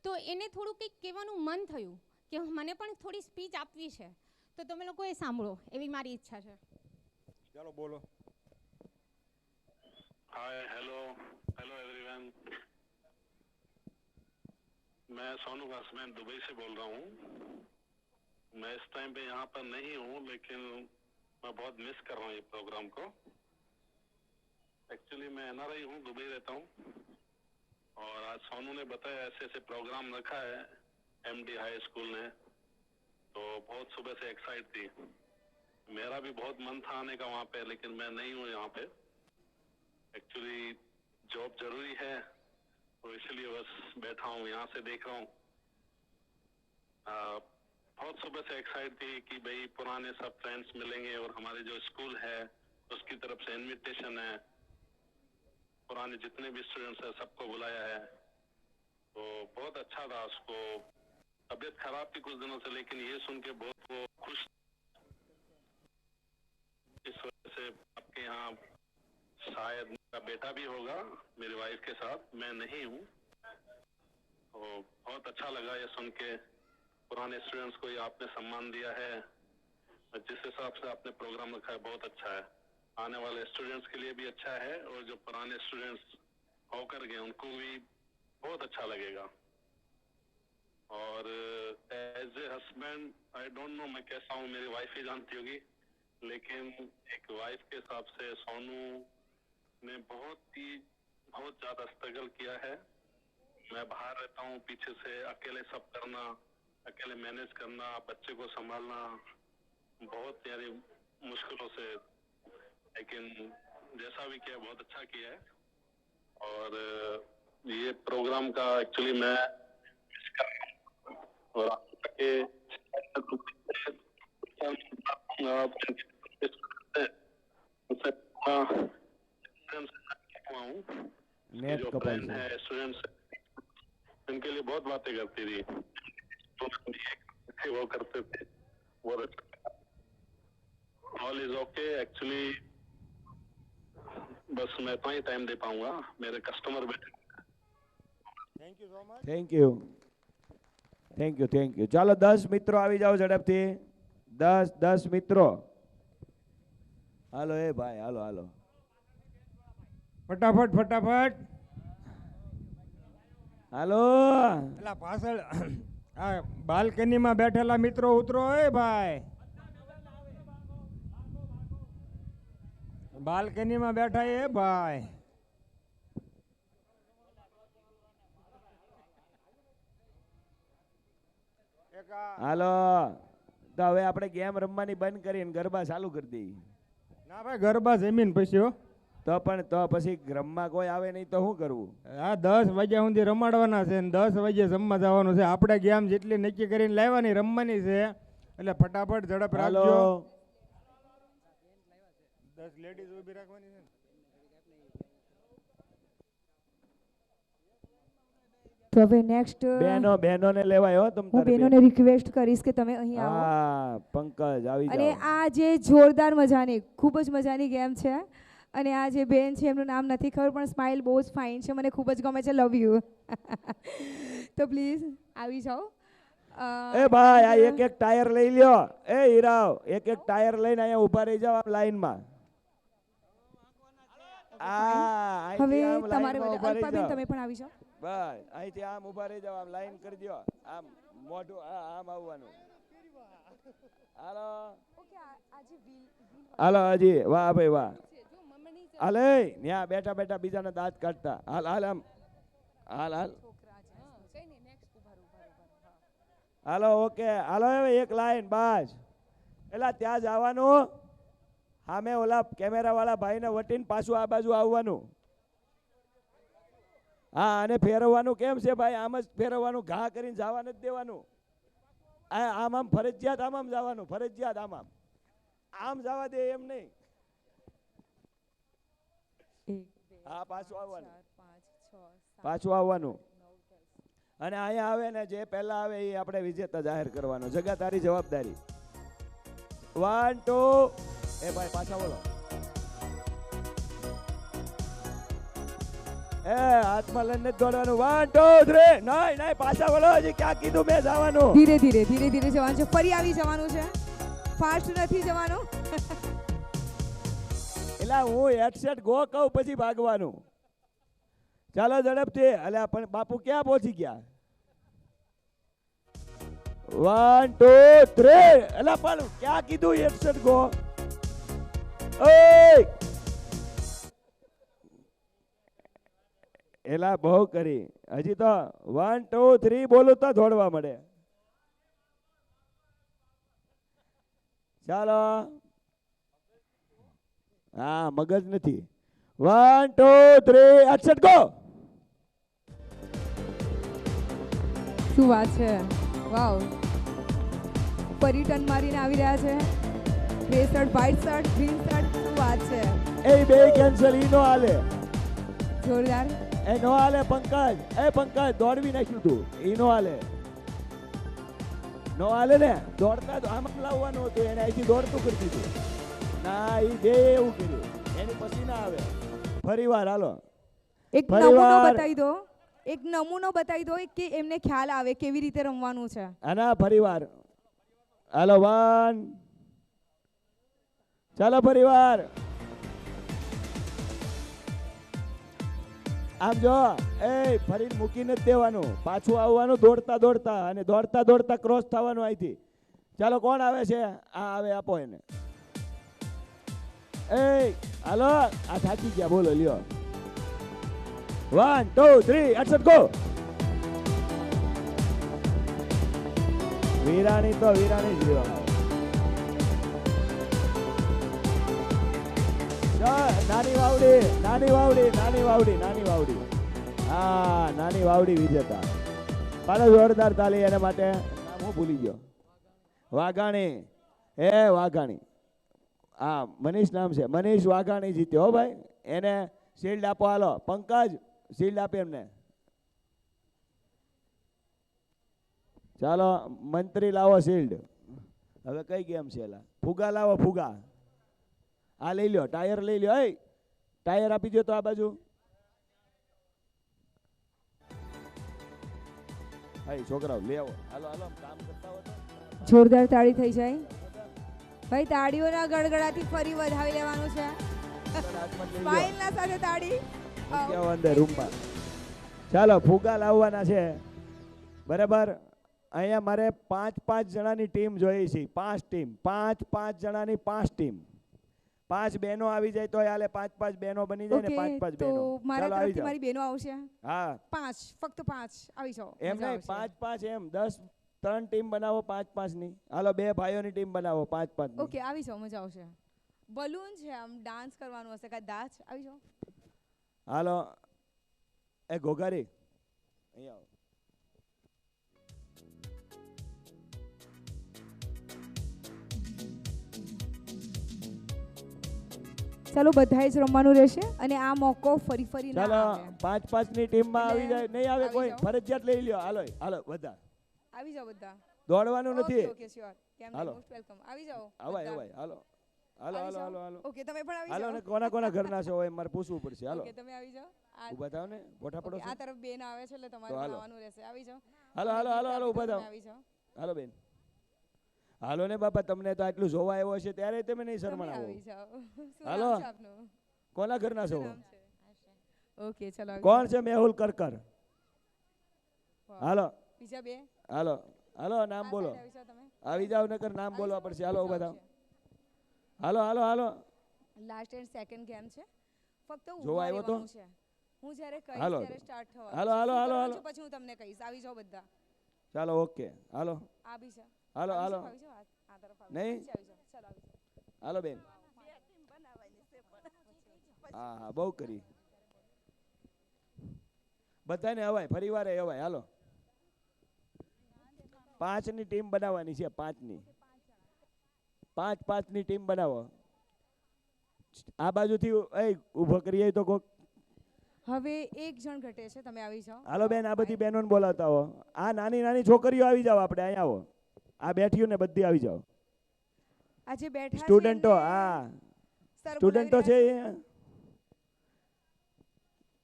તો એને થોડું કંઈક કહેવાનું મન થયું કે મને પણ થોડી સ્પીચ આપવી છે તો તમે લોકો એ સાંભળો એવી મારી ઈચ્છા છે. ચાલો બોલો. हाय हेलो हेलो एवरीवन, मैं सोनू कासमैन दुबई से बोल रहा हूँ. मैं इस टाइम पे यहाँ पर नहीं हूँ लेकिन मैं बहुत मिस कर रहा हूँ ये प्रोग्राम को. एक्चुअली मैं NRI हूँ, दुबई रहता हूँ और आज सोनू ने बताया ऐसे ऐसे प्रोग्राम रखा है MD हाई स्कूल ने, तो बहुत सुबह से एक्साइट थी. मेरा भी बहुत मन था आने का वहाँ पे, लेकिन मैं नहीं हूँ यहाँ पे. एक्चुअली जॉब जरूरी है तो इसलिए बस बैठा हूँ, यहाँ से देख रहा हूँ बहुत सुबह से एक्साइट थी कि भाई पुराने सब फ्रेंड्स मिलेंगे और हमारे जो स्कूल है उसकी तरफ से इनविटेशन है, पुराने जितने भी स्टूडेंट्स हैं सबको बुलाया है। तो बहुत अच्छा था। उसको तबीयत खराब थी कुछ दिनों से, लेकिन ये सुन के बहुत वो खुश। इस वजह से आपके यहाँ शायद मेरा बेटा भी होगा मेरी वाइफ के साथ, मैं नहीं हूँ। तो बहुत अच्छा लगा ये सुन के, पुराने स्टूडेंट्स को ये आपने सम्मान दिया है, जिस हिसाब से आपने प्रोग्राम रखा है बहुत अच्छा है। आने वाले स्टूडेंट्स के लिए भी अच्छा है और जो पुराने स्टूडेंट्स होकर गए उनको भी बहुत अच्छा लगेगा। और as a husband I don't know मैं कैसा हूँ, मेरी वाइफ ही जानती होगी, लेकिन एक वाइफ के हिसाब से सोनू ने बहुत ज्यादा स्ट्रगल किया है। मैं बाहर रहता हूँ, पीछे से अकेले सब करना, अकेले मैनेज करना, बच्चे को संभालना बहुत यानी मुश्किलों से, लेकिन जैसा भी किया बहुत अच्छा किया है। और ये प्रोग्राम का एक्चुअली मैं मिस कर रहा हूँ और आपके नेट जो कपाई फ्रेंड है स्टूडेंट्स इनके लिए बहुत बातें करती थी, तो वो करते थे। ऑल इज ओके एक्चुअली, बस मैं इतना ही टाइम दे पाऊंगा, मेरे कस्टमर बैठे। Thank you thank you. ચાલો 10 મિત્રો આવી જાઓ ઝડપથી, 10 મિત્રો। હાલો એ ભાઈ, હાલો ફટાફટ ફટાફટ હાલો। પેલા પાછળ આ બાલ્કનીમાં બેઠેલા મિત્રો ઉતરો એ ભાઈ, બાલ્કનીમાં બેઠા એ ભાઈ। હાલો તો હવે આપણે ગેમ રમવાની બંધ કરીને ગરબા ચાલુ કરી દઈએ। ના ભાઈ ગરબા જમીન પછી હો, તો પછી રમવા કોઈ આવે નહીં તો શું કરવું? આ 10 વાગ્યા સુધી રમાડવાના છે ને 10 વાગ્યે જમવા જવાનું છે। આપણે ગેમ જેટલી નક્કી કરીને લાવવાની રમવાની છે, એટલે ફટાફટ ઝડપ રાખજો। 10 લેડીઝ ઊભી રાખવાની છે। તો હવે નેક્સ્ટ બહેનોને લેવાય હો તમ હું બહેનોને રિક્વેસ્ટ કરીશ કે તમે અહીં આવો। હા પંકજ આવી અને જાઓ। આ જે જોરદાર મજાની ખૂબ જ મજાની ગેમ છે, અને આ જે બેન છે એમનું નામ નથી ખબર, પણ સ્માઇલ બહુ જ ફાઇન છે, મને ખૂબ જ ગમે છે, લવ યુ। તો પ્લીઝ આવી જાઓ। એ ભાઈ આ એક ટાયર લઈ લ્યો, એ હીરાવ એક ટાયર લઈને અહીંયા ઊભા રહી જાવ આમ લાઈનમાં। હવે તમારે અલ્પાબેન તમે પણ આવી જાઓ। બસ અહીંથી આમ ઊભા રહી જાવ, આમ લાઈન કરી દો, આમ મોઢું આમ આવવાનું। હાલો હજી વાહ ભાઈ વાહ। હાલે ન્યા બેઠા બેઠા બીજાના દાંત કાઢતા, હાલ આમ હાલ હાલો ઓકે હાલો હવે એક લાઈન બસ। એલા ત્યાં જવાનું, સામે ઓલા કેમેરા વાળા ભાઈને વટીને પાછું આ બાજુ આવવાનું। હા અને ફેરવવાનું કેમ છે ભાઈ? આમ જ ફેરવવાનું, ઘા કરીને જવા નથી દેવાનું। આમ ફરજિયાત આમ જવાનું, ફરજિયાત આમ જવા દે એમ નહીં। હા પાછું આવવાનું। અને અહીંયા આવે ને જે પહેલા આવે એ આપણે વિજેતા જાહેર કરવાનો। જગા તારી જવાબદારી। 1 2 એ ભાઈ પાછા બોલો, એ હાથમાં લઈને દોડવાનું। 1 2 3 નહીં પાછા બોલો, હજી ક્યાં કીધું મેં જવાનું? ધીરે ધીરે જવાનું છે, ફરી આવી જવાનું છે, ફાસ્ટ નથી જવાનું। એટલે હું હેડસેટ ગો કહું પછી ભાગવાનું। ચાલો ઝડપથી। અલ્યા પણ બાપુ ક્યાં પહોંચી ગયા? 1 2 3 એટલે પણ ક્યાં કીધું હેડસેટ ગો? ઓય એલા બહુ કરી, હજી તો 1 2 3 બોલું તો દોડવા મળે। ચાલો હા મગજ નથી। 1 2 3 એક્શન ગો। શું વાત છે, વાવ। પરી ટર્ન મારીને આવી રહ્યા છે. Grey shirt, white shirt, green shirt, શું વાત છે. એ બે કેન્સલ ઈ નો હાલે, જોરદાર. એ નો હાલે પંકજ, એ પંકજ દોડવી નાખ્યું તું, ઈ નો હાલે, નો હાલે ને. દોડતા આમ લાવવાનું હતું, એને અહીંથી દોડતું કરી દીધું. ના ઈ બે એવું કર્યું, એની પછી ના આવે. ફરી વાર હાલો, એક નમૂનો બતાવી દો, એક નમૂનો બતાવી દો કે એમને ખ્યાલ આવે કેવી રીતે રમવાનું છે. આના ફરી વાર હાલો. 1 ચાલો ફરી વાર. આમ જો, એ ફરીને મૂકીને જ દેવાનું, પાછું આવવાનું દોડતા દોડતા, અને દોડતા દોડતા ક્રોસ થવાનું અહીંથી. ચાલો કોણ આવે છે? આ આવે, આપો એને. એ હાલો, આ થાકી ગયા, બોલો લ્યો. 1 2 3 એક્શન ગો. વીરાણી તો વીરાણી જ રહ્યો. નાની વાવડી, નાની વાવડી, નાની વાવડી, નાની વાવડી. હા, નાની વાવડી વિજેતા. પાછો જોરદાર તાલી એના માટે. નામ હું ભૂલી ગયો. વાઘાણી, એ વાઘાણી. હા, મનીષ નામ છે, મનીષ વાઘાણી જીત્યો હો ભાઈ. એને શિલ્ડ આપો. હાલો પંકજ, શિલ્ડ આપે એમને. ચાલો મંત્રી લાવો શિલ્ડ. હવે કઈ ગેમ છે? ફુગા લાવો, ફુગા. આ લઈ લ્યો, ટાયર લઈ લ્યો. એ ટાયર આપી દો તો આ બાજુ. હા છોકરાઓ લે આવો. હાલો હાલો, કામ કરતા હો તો. જોરદાર તાળી થઈ જાય ભાઈ. તાળીઓના ગડગડાથી ફરી વધાવી લેવાનું છે. સ્માઈલના સાથે તાળી. અંદર રૂમમાં. ચાલો ફુગા લાવવાના છે, બરાબર. અહીંયા મારે 5 જણાની ટીમ જોઈએ છે. 5 ટીમ, 5 જણાની 5 ટીમ. 5 બહેનો આવી જાય તો હાલે. 5 બહેનો બની જાય ને. 5 બહેનો. મારા તરફથી મારી બહેનો આવશે. હા 5, ફક્ત 5 આવી જાઓ. એમ નહીં, 5 એમ 10 3 ટીમ બનાવો 5 ની. હાલો 2 ભાઈઓની ટીમ બનાવો 5 ની. ઓકે, આવી જાઓ, મજા આવશે. બલૂન છે, આમ ડાન્સ કરવાનું હશે, કાંઈ દાચ. આવી જાઓ. હાલો એ ઘોઘારી અહીંયા આવો. ચાલો બધાએ જ રમવાનું રહેશે અને આ મોકો ફરી ફરી ના ચાલો આવે. 5 ની ટીમમાં આવી જાય. નહીં આવે કોઈ, ફરજિયાત લઈ લ્યો. હાલો હાલો બધા આવી જાઓ. બધા દોડવાનું નથી. Okay sure. કેમ હાલો. Most welcome. આવી જાઓ. આવાય આવાય. હાલો હાલો હાલો હાલો હાલો. ઓકે, તમે પણ આવી હાલો જાઓ. ને કોના ઘરના છો હોય મારે પૂછવું પડશે. હાલો ઓકે, તમે આવી જાઓ. ઊભા થાવ ને, ગોઠા પડો. આ તરફ બેન આવે છે એટલે તમારે આવવાનું રહેશે. આવી જાઓ. હાલો હાલો હાલો હાલો, ઊભા થાવ. આવી જાઓ. હાલો બેન. હાલો ને બાપા, તમને તો આટલું જોવા આવ્યો છે ત્યારે તમે નહીં શરમાવો. આવી જાઓ. શું હાલો. નામ છે આપનું? કોના ઘરના છો? ઓકે ચલો. કોણ છે? મેહુલ કરકર. હાલો બીજા બે. હાલો હાલો, નામ બોલો. આવી જાવ નકર નામ બોલવા પડશે. હાલો ઊભા થાવ. હાલો હાલો હાલો. લાસ્ટ એન્ડ સેકન્ડ ગેમ છે. ફક્ત જોવા આવ્યો તો છે. હું જ્યારે કહીશ હાલો. ત્યારે સ્ટાર્ટ થવાનું. હાલો હાલો હાલો હાલો. પછી હું તમને કહીશ. આવી જાઓ બધા. ચાલો ઓકે. હાલો આ બી છે. હાલો હાલો. આવી જાઓ. આ તરફ આવી નહીં જાઓ. ચાલો આવી જાઓ. હાલો બેન. હા હા, બહુ કરી. બધાને હવાય, ફરી વારે હવાય. હાલો 5 ની ટીમ બનાવવાની છે. 5 ની 5 ની ટીમ બનાવો. આ બાજુથી ઊભો કરીએ તો કોક. હવે એક જણ ઘટે છે. તમે આવી જાઓ. હાલો બેન, આ બધી બહેનોને બોલાવતા હો. આ નાની નાની છોકરીઓ આવી જાઓ. આપણે અહીંયા આવો. આ બેઠીઓ ને બધી આવી જાઓ. આ જે બેઠા છે સ્ટુડન્ટો. હા સ્ટુડન્ટો છે.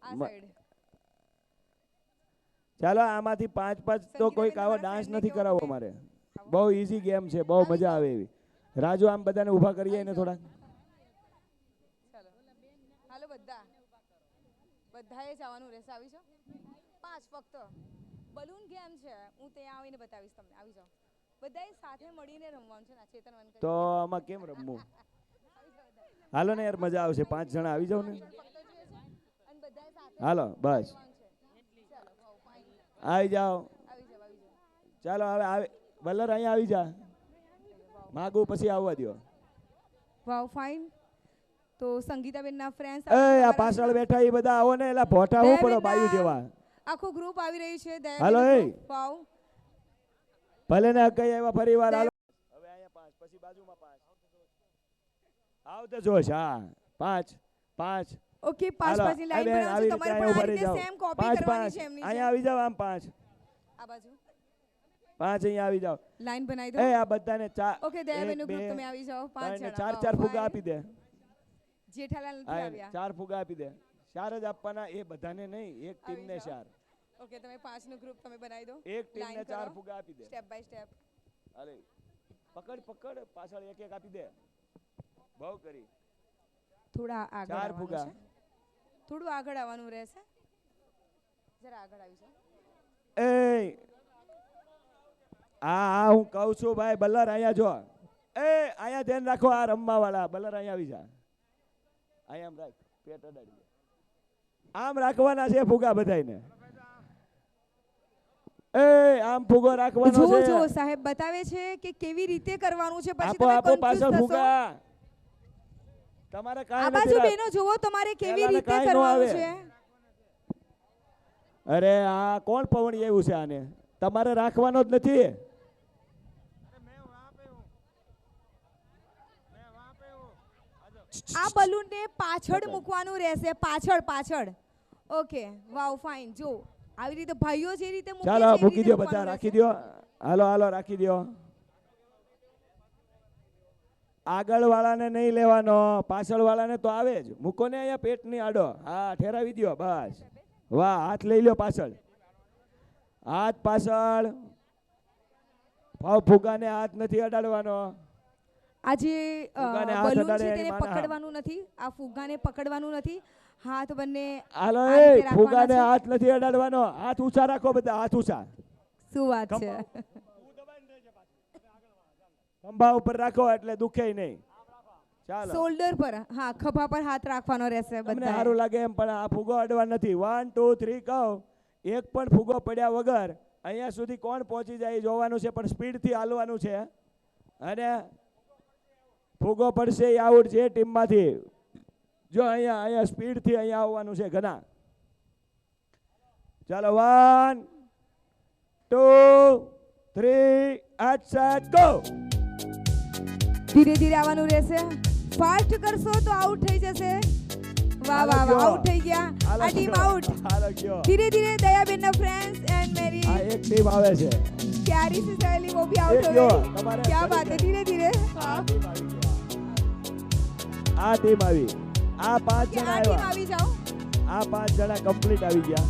આ સાઈડ. ચાલો આમાંથી 5 તો કોઈ આવો ડાન્સ નથી કરાવવો મારે. બહુ ઈઝી ગેમ છે, બહુ મજા આવે એવી. રાજુ આમ બધાને ઊભા કરીએ ને થોડા. ચાલો હાલો બધા. બધાએ જવાનું રહેશે. આવી જાઓ. 5 ફક્ત. બલૂન ગેમ છે, હું ત્યાં આવીને બતાવીશ તમને. આવી જાઓ. બધાએ સાથે મળીને રમવાનું છે. ચેતન તો આમાં કેમ રમવું? હાલો ને યાર, મજા આવશે. 5 જણા આવી જાવ ને. હાલો બસ આવી જાઓ. ચાલો હવે આવે. વલ્લર અહીંયા આવી જા. માગું પછી આવવા દો. વાવ ફાઇન. તો સંગીતાબેનના ફ્રેન્ડ્સ એ આ પાછળ બેઠા એ બધા આવો ને. એલા ભોઠા હું પડો બાયુ જેવા. આખું ગ્રુપ આવી રહ્યું છે. હાલો એ વાવ. ભલે ને કઈ આવ્યા ફરી વાર. હાલો બાજુમાં 5 આવતે જોશ હા 5 5 ઓકે 5 5 ની લાઈન બનાવજો તમારે પણ આ રીતે સેમ કોપી કરવાની છે એમની અહીંયા આવી જાવ આમ 5 આ બાજુ 5 અહીંયા આવી જાવ લાઈન બનાવી દો એ આ બધાને 4 ઓકે દયાબેન નું ગ્રુપ તમે આવી જાઓ 5 જણા 4 ફુગા આપી દે જેઠાલાલ નથી આવ્યા 4 ફુગા આપી દે 4 જ આપવાના એ બધાને નહીં એક ટીમ ને 4 ઓકે તમે 5 નું ગ્રુપ તમે બનાવી દો એક ટીમ ને 4 ફુગા આપી દે સ્ટેપ બાય સ્ટેપ અરે પકડ પાછળ એક એક આપી દે બહુ કરી થોડા આગળ 4 ફુગા થોડું આગળ આવવાનું રહેશે જરા આગળ આવી જાઓ એ આ હું કહું છું ભાઈ બલ્લર અહીંયા જો એ અહીંયા ધ્યાન રાખો આ રમવા વાળા બલ્લર અહીંયા આવી જા અહીંયા આમ રાખ પેટ અડાડી આમ રાખવાના છે ફુગા બધાયને એ આમ ફુગો રાખવાનો છે જો સાહેબ બતાવે છે કે કેવી રીતે કરવાનું છે પછી આપો તમે આપો કન્ફ્યુઝ પાછળ થશો ફુગા તમારે કાઈ આ નથી બાજુ બેનો જુઓ તમારે કેવી રીતે કરવાનું છે અરે આ કોણ પવણી આવ્યું છે આને તમારે રાખવાનો જ નથી આ બલૂન ને પાછળ મૂકવાનું રહેશે પાછળ ઓકે વાવ ફાઇન જો આવી રીતે ભાઈઓ જે રીતે મૂકે ચાલો છે એવી મૂકી રીતે દો બધા મૂકવાનું રાખી રહેશે. દો હાલો રાખી દો આગળ વાળાને નહીં લેવાનો પાછળ વાળાને તો આવે જ મૂકો ને અહીંયા પેટની આડો હા ઠેરાવી દો બસ વાહ હાથ લઈ લો પાછળ હાથ પાછળ ફુગાને હાથ નથી અડાડવાનો આ જે ફુગાને હાથ બલૂન અડાડે છે એની તેને માને પકડવાનું નથી આ ફુગાને પકડવાનું નથી હાથ બંને હાલો આ રીતે એ રાખવાના ફુગાને છે. હાથ નથી અડાડવાનો હાથ ઊંચા રાખો બધા હાથ ઊંચા શું વાત છે ખંભા ઉપર રાખો એટલે દુખે નહીં ચાલો શોલ્ડર પર હા ખભા પર હાથ રાખવાનો રહેશે તમને બધા સારું લાગે એમ પણ આ ફુગો અડવા નથી 1 2 3 કહો એક પણ ફુગો પડ્યા વગર અહીંયા સુધી કોણ પહોંચી જાય એ જોવાનું છે પણ સ્પીડથી હાલવાનું છે અને ફુગો પડશે એ આઉટ છે ટીમમાંથી જો અહીંયા સ્પીડથી અહીંયા આવવાનું છે ઘણા ચાલો 1 2 3 8 7 ગો ધીરે ધીરે આવવાનું રહેશે ફાસ્ટ કરશો તો આઉટ થઈ જશે વાહ વાહ વાહ આઉટ થઈ ગયા આ ટીમ આઉટ હાલો ગયો ધીરે ધીરે દયાબેન ના ફ્રેન્ड्स एंड मेरी આ એક ટીમ આવે છે प्यारी सी सहेली वो भी आउट हो गयो, गई તમારે क्या बात है धीरे धीरे આ ટીમ આવી આ 5 कि જણા आ टीम આવ્યા આવી જાઓ આ 5 જણા કમ્પ્લીટ આવી ગયા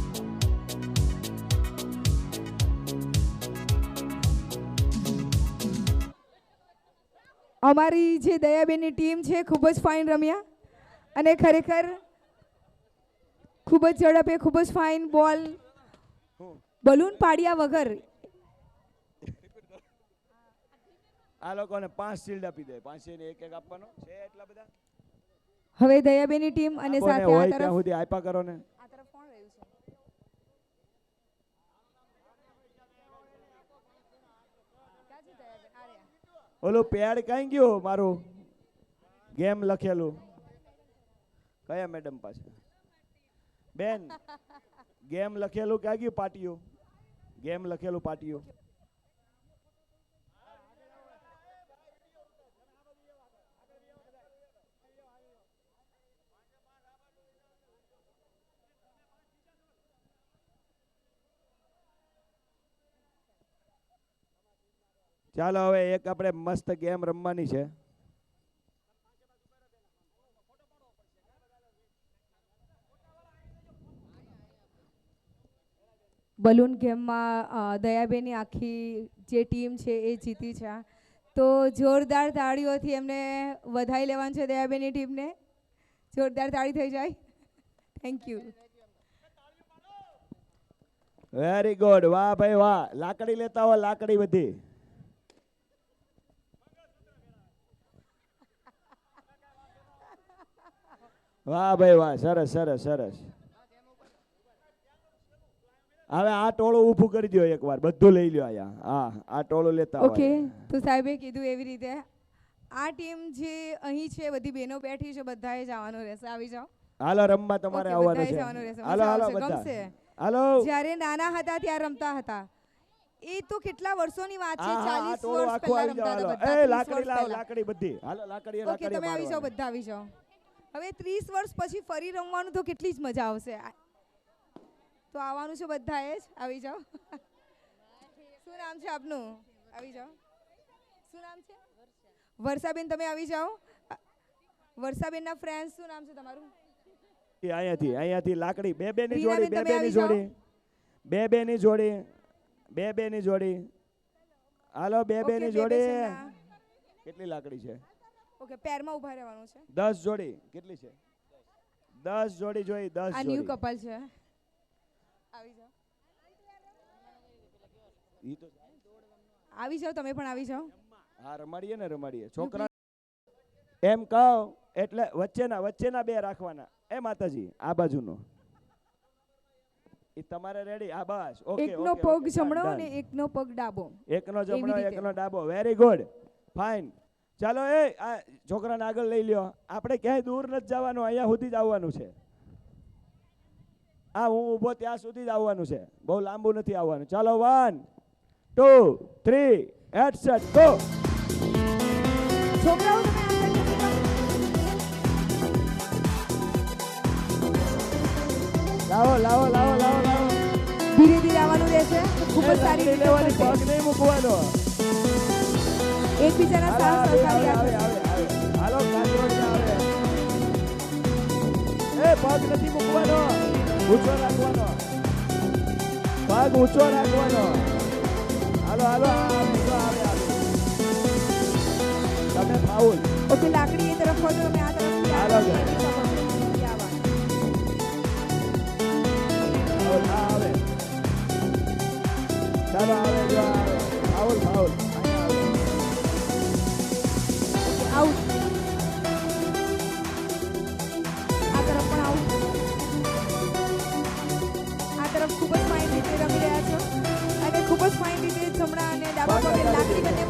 અમારી જે દયાબેનની ટીમ છે ખૂબ જ ફાઇન રમ્યા અને ખરેખર ખૂબ જ ઝડપે ખૂબ જ ફાઇન બોલ બલૂન પાડ્યા વગર આ લોકોને 5 શિલ્ડ આપી દે 5 ને એક એક આપવાનો છે એટલા બધા હવે દયાબેનની ટીમ અને આપોને સાથે હોય આ ત્યાં તરફ સુધી આપ્યા કરો ને આ તરફ કોણ રહ્યું છે ક્યાં છે દયાબેન આ રહ્યા ઓલું પેડ કઈ ગયું મારું ગેમ લખેલું કયા મેડમ પાસે બેન ગેમ લખેલું ક્યાં ગયું પાટિયું ગેમ લખેલું પાટિયું ચાલો હવે એક આપણે મસ્ત ગેમ રમવાની છે બલૂન ગેમમાં દયાબેનની આખી જે ટીમ છે એ જીતી છે તો જોરદાર તાળીઓથી એમને વધાઈ લેવાનું છે દયાબેનની ટીમને જોરદાર તાળી થઈ જાય થેન્ક યુ વેરી ગુડ વાહ ભાઈ વાહ લાકડી લેતા હો લાકડી બધી વાહ ભાઈ વાહ સરસ સરસ સરસ હવે આ ટોળું ઊભું કરી દો એકવાર બધું લઈ લ્યો અહીંયા હા આ ટોળું લેતા હોય ઓકે તો સાહેબે કીધું એવી રીતે આ ટીમ જે અહીં છે બધી બહેનો બેઠી છે બધાએ જવાનું રહેશે આવી જાઓ હાલો રમવા તમારે Okay, આવવાનું બધાએ છે જવાનું રહેશે. હાલો મજા હાલો આવશે, બધા ગમશે. હાલો જ્યારે નાના હતા ત્યારે રમતા હતા એ તો કેટલા વર્ષોની વાત છે, હા, હા, આ 40 ટોળું વર્ષ આખું પહેલા આવી જાઓ, રમતા હાલો. હતા બધા, એ 30 લાકડી વર્ષ લાવો, પહેલા. લાકડી બધી. હાલો, લાકડીએ ઓકે, લાકડીએ તમે આવી જાઓ, મારવાની. બધા આવી જાઓ. હવે 30 વર્ષ પછી ફરી રમવાનું તો કેટલી જ મજા આવશે. તો આવવાનું છે બધાએ જ, આવી જાઓ. શું નામ છે આપનું? આવી જાઓ. શું નામ છે? વર્ષાબેન, તમે આવી જાઓ. વર્ષાબેનના ફ્રેન્ડ, શું નામ છે તમારું? અહીંયાથી લાકડી બે બે ની રીનાબેન, જોડી, બે તમે બે ની આવી જાઓ. જોડી, બે બે ની જોડી, બે બે ની જોડી. હાલો, બે બે ઓકે, ની બે-બે જોડી. છે ના. કેટલી લાકડી છે? ઓકે, પેરમાં ઊભા રહેવાનું છે. 10 જોડી. કેટલી છે? 10 જોડી જોઈ, 10 આ ન્યુ જોડી. કપલ છે. આવી જાઓ. ઈ તો આવી જાઓ, તમે પણ આવી જાઓ. હા, રમાડીએ ને, રમાડીએ. છોકરા એમ કહો એટલે વચ્ચેના બે રાખવાના. એ માતાજી, આ બાજુનો. ઈ તમારે રેડી? આ બસ. ઓકે, એકનો ઓકે, પગ ઓકે, જમણો done, અને done. એકનો પગ ડાબો. એકનો જમણો, એવી રીતે. એકનો ડાબો. Very good, fine. ચાલો, આ છોકરાને આગળ લઈ લ્યો. આપણે ક્યાંય દૂર નથી જવાનું, અહીંયા સુધી જ આવવાનું છે. હું ઊભો ત્યાં સુધી જ આવવાનું છે, બહુ લાંબુ નથી આવવાનું. ચાલો, 1 2 3 એક્શન, ગો. છોકરાઓ, તમે આગળ નીકળી જાઓ. લાવો. ધીરે ધીરે આવવાનું રહેશે. ખૂબ જ સારી રીતે લેવાની, થશે. પગ નહીં મૂકવાનો. એકબીજાના સાથ સહકારી આપો. હાલો, કાચરોડી આવે. એ પગ નથી મૂકવાનો, ઊંચો રાખવાનો. પગ ઊંચો રાખવાનો. હાલો, આવે. તમે ફાઉલ. ઓકે, લાકડી એ તરફ હોય તો તમે આ તરફ હાલો, આવે. ચાલો, આવે, જો આવે. ફાઉલ. આઉટ. આ તરફ પણ આઉટ. આ તરફ ખૂબ જ ફાઇન રીતે રમી રહ્યા છો અને ખૂબ જ ફાઇન રીતે જમણા અને ડાબા પગે લાકડી બંને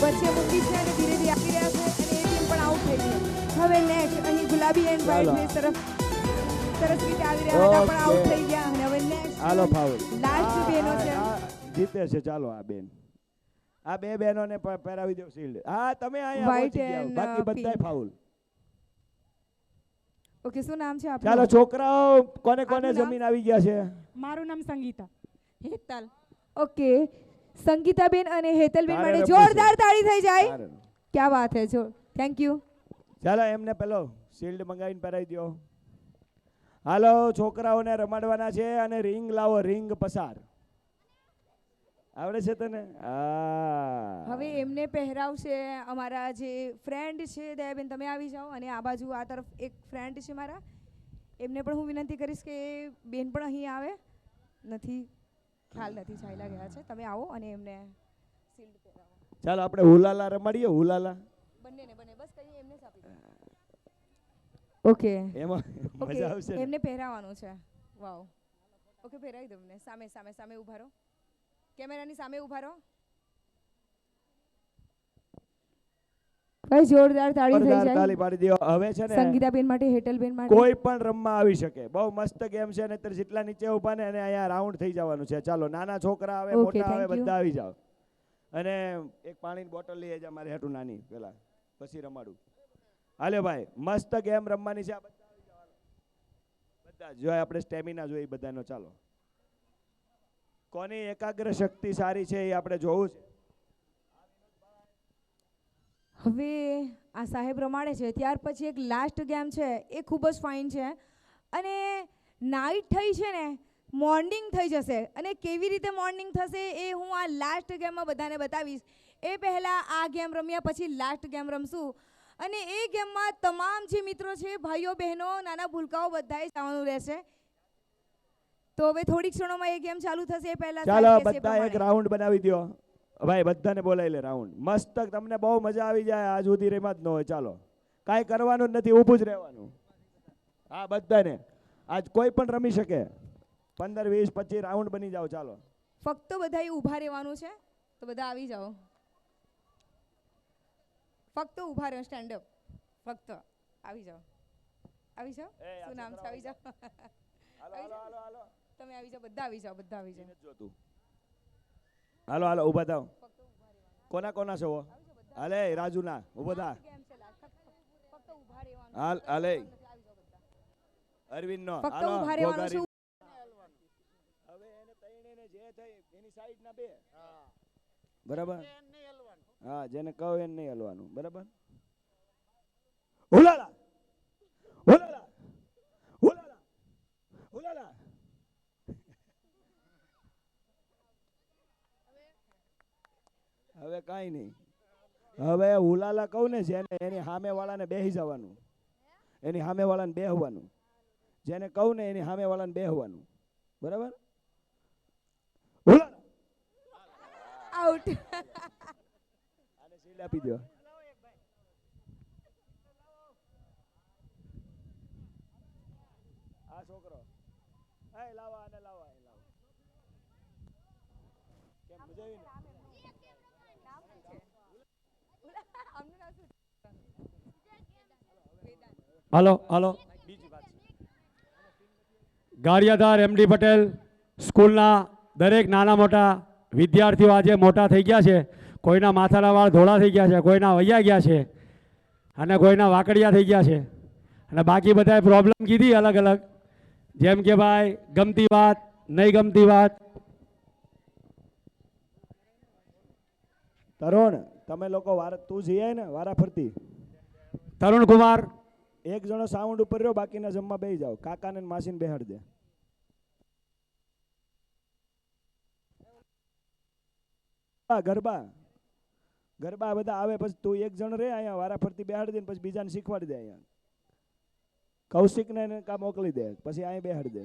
વચ્ચે મૂકી છે અને ધીરે ધીરે આપી રહ્યા છે અને એ ટીમ પણ આઉટ થઈ ગઈ. હવે નેક્સ્ટ અહીં ગુલાબી એન્ડ વ્હાઇટ ફેસ તરફ સરસ રીતે આવી રહ્યા હતા પણ આઉટ થઈ ગયા અને હવે નેક્સ્ટ હાલો, ફાઉલ. લાસ્ટ બેનો છે. જીતે છે. ચાલો, આ બેન, આ બે બહેનોને પહેરાવી દો શિલ્ડ. હા, તમે અહીંયા White પહોંચી ગયા, and, બાકી બધાય pink. ફાઉલ. ઓકે, શું નામ છે આપનું? ચાલો, છોકરાઓ, કોને આપનું નામ? જમીન આવી ગયા છે? મારું નામ સંગીતા. હેતલ. ઓકે, સંગીતાબેન અને હેતલબેન તારે માટે રમવું છે. જોરદાર તાળી થઈ જાય. તારે. ક્યાં વાત હે, જો થેન્ક યુ. ચાલો, એમને પેલો શિલ્ડ મંગાવીને પહેરાવી દો. હાલો, છોકરાઓને રમાડવાના છે અને રિંગ લાવો, રિંગ પસાર. આવડે છે તને? હા. હવે એમને પહેરાવશે અમારા જે ફ્રેન્ડ છે દયાબેન, તમે આવી જાઓ અને આ બાજુ આ તરફ એક ફ્રેન્ડ છે મારા, એમને પણ હું વિનંતી કરીશ કે બેન પણ અહીં આવે. નથી ખ્યાલ નથી, ચાલ્યા ગયા છે. તમે આવો અને એમને શિલ્ડ પહેરાવો. ચાલો, આપણે હુલાલા રમાડીએ. હુલાલા બંને બસ કહીએ એમને જ આપી દો. ઓકે, એમાં મજા આવશે ને? એમને પહેરાવવાનું છે. વાવ. ઓકે, પહેરાવી દો એમને. સામે ઊભા રહો, કેમેરાની સામે ઊભા રહો. ભાઈ જોરદાર તાળી થઈ જાય. તાળી પાડી દો. હવે છે ને સંગીતાબેન માટે, હેટલબેન માટે કોઈ પણ રમવા આવી શકે. બહુ મસ્ત ગેમ છે. નહીતર જેટલા નીચે ઊભા ને એને અહીંયા રાઉન્ડ થઈ જવાનું છે. ચાલો, નાના છોકરા આવે, Okay, મોટા આવે, thank you. બધા આવી જાઓ. અને એક પાણીની બોટલ લઈ જા મારે હેઠું નાની, પેલા પછી રમાડું. હાલે ભાઈ, મસ્ત ગેમ રમવાની છે. આ બધા આવી જાઓ. બધા જોઈએ, આપણે સ્ટેમિના જોઈએ બધાનો. ચાલો, કોની એકાગ્ર શક્તિ સારી છે એ આપણે જોવું છે. હવે આ સાહેબ રમાડે છે. ત્યાર પછી એક લાસ્ટ ગેમ છે, એ ખૂબ જ ફાઇન છે અને નાઇટ થઈ છે ને, મોર્નિંગ થઈ જશે અને કેવી રીતે મોર્નિંગ થશે એ હું આ લાસ્ટ ગેમમાં બધાને બતાવીશ. એ પહેલાં આ ગેમ રમ્યા પછી લાસ્ટ ગેમ રમશું અને એ ગેમમાં તમામ જે મિત્રો છે, ભાઈઓ બહેનો, નાના ભૂલકાઓ બધાએ જવાનું રહેશે. તો હવે થોડીક ક્ષણોમાં એ ગેમ ચાલુ થશે. એ પહેલાં ચાલો, બધા એક રાઉન્ડ બનાવી દો. ભાઈ, બધાને બોલાવી લે રાઉન્ડ. મસ્ત, તમને બહુ મજા આવી જાય. આજ સુધી રેમાં જ ન હોય. ચાલો, કાંઈ કરવાનું જ નથી, ઊભું જ રહેવાનું. હા, બધાને આજ કોઈ પણ રમી શકે. 15 20 25 રાઉન્ડ બની જાઓ. ચાલો, ફક્ત બધાએ ઊભા રહેવાનું છે, તો બધા આવી જાઓ. ફક્ત ઊભા રહો, સ્ટેન્ડ અપ. ફક્ત આવી જાઓ. શું નામ છે? આવી જાઓ. તમે આવી જાઓ, બધા આવી જાઓ. હાલો હાલો ઊભા થાવ. કોના કોના છો? હાલે રાજુના ઊભો થા. હાલ હાલે અરવિંદ નો ફક્ત ઊભા રહેવાનું છે. હવે એને તૈણીને જે થઈ એની સાઈડ ના બે. બરાબર. હા જેને કહો એને નહીં હલવાનું. બરાબર. હુલાલા હુલાલા હુલાલા હુલાલા. હવે કાંઈ નહીં. હવે હુલાલા કહું ને જેને એની સામે વાળાને બેસી જવાનું. એની સામે વાળાને બેહવાનું. જેને કહું ને એની સામે વાળાને બેહવાનું. બરાબર. હુલાલા આઉટ. આને સીલ આપી દો. આ છોકરો એ લાવા આને લાવા એ લાવો. કેમ મજા આવી ને? હાલો હાલો. ગારિયાધાર એમડી પટેલ સ્કૂલના દરેક નાના મોટા વિદ્યાર્થીઓ આજે મોટા થઈ ગયા છે. કોઈના માથાના વાળ ધોળા થઈ ગયા છે, કોઈના વૈયા ગયા છે અને કોઈના વાકડિયા થઈ ગયા છે. અને બાકી બધાએ પ્રોબ્લેમ કીધી અલગ અલગ, જેમ કે ભાઈ ગમતી વાત, નહીં ગમતી વાત. તરુણ તમે લોકો તું જઈએ ને વારા ફરતી. તરુણ કુમાર એક જણો સાઉન્ડ ઉપર રહ્યો, બાકીના જમવા બેસી જાઓ. કાકાને ને માસીને બેહાડ દે. ગરબા ગરબા બધા આવે પછી તું એક જણ રે અહીંયા વારા ફરતી બેહાડી દે ને પછી બીજાને શીખવાડી દે. અહીંયા કૌશિકને કા મોકલી દે પછી અહીં બેહાડી દે.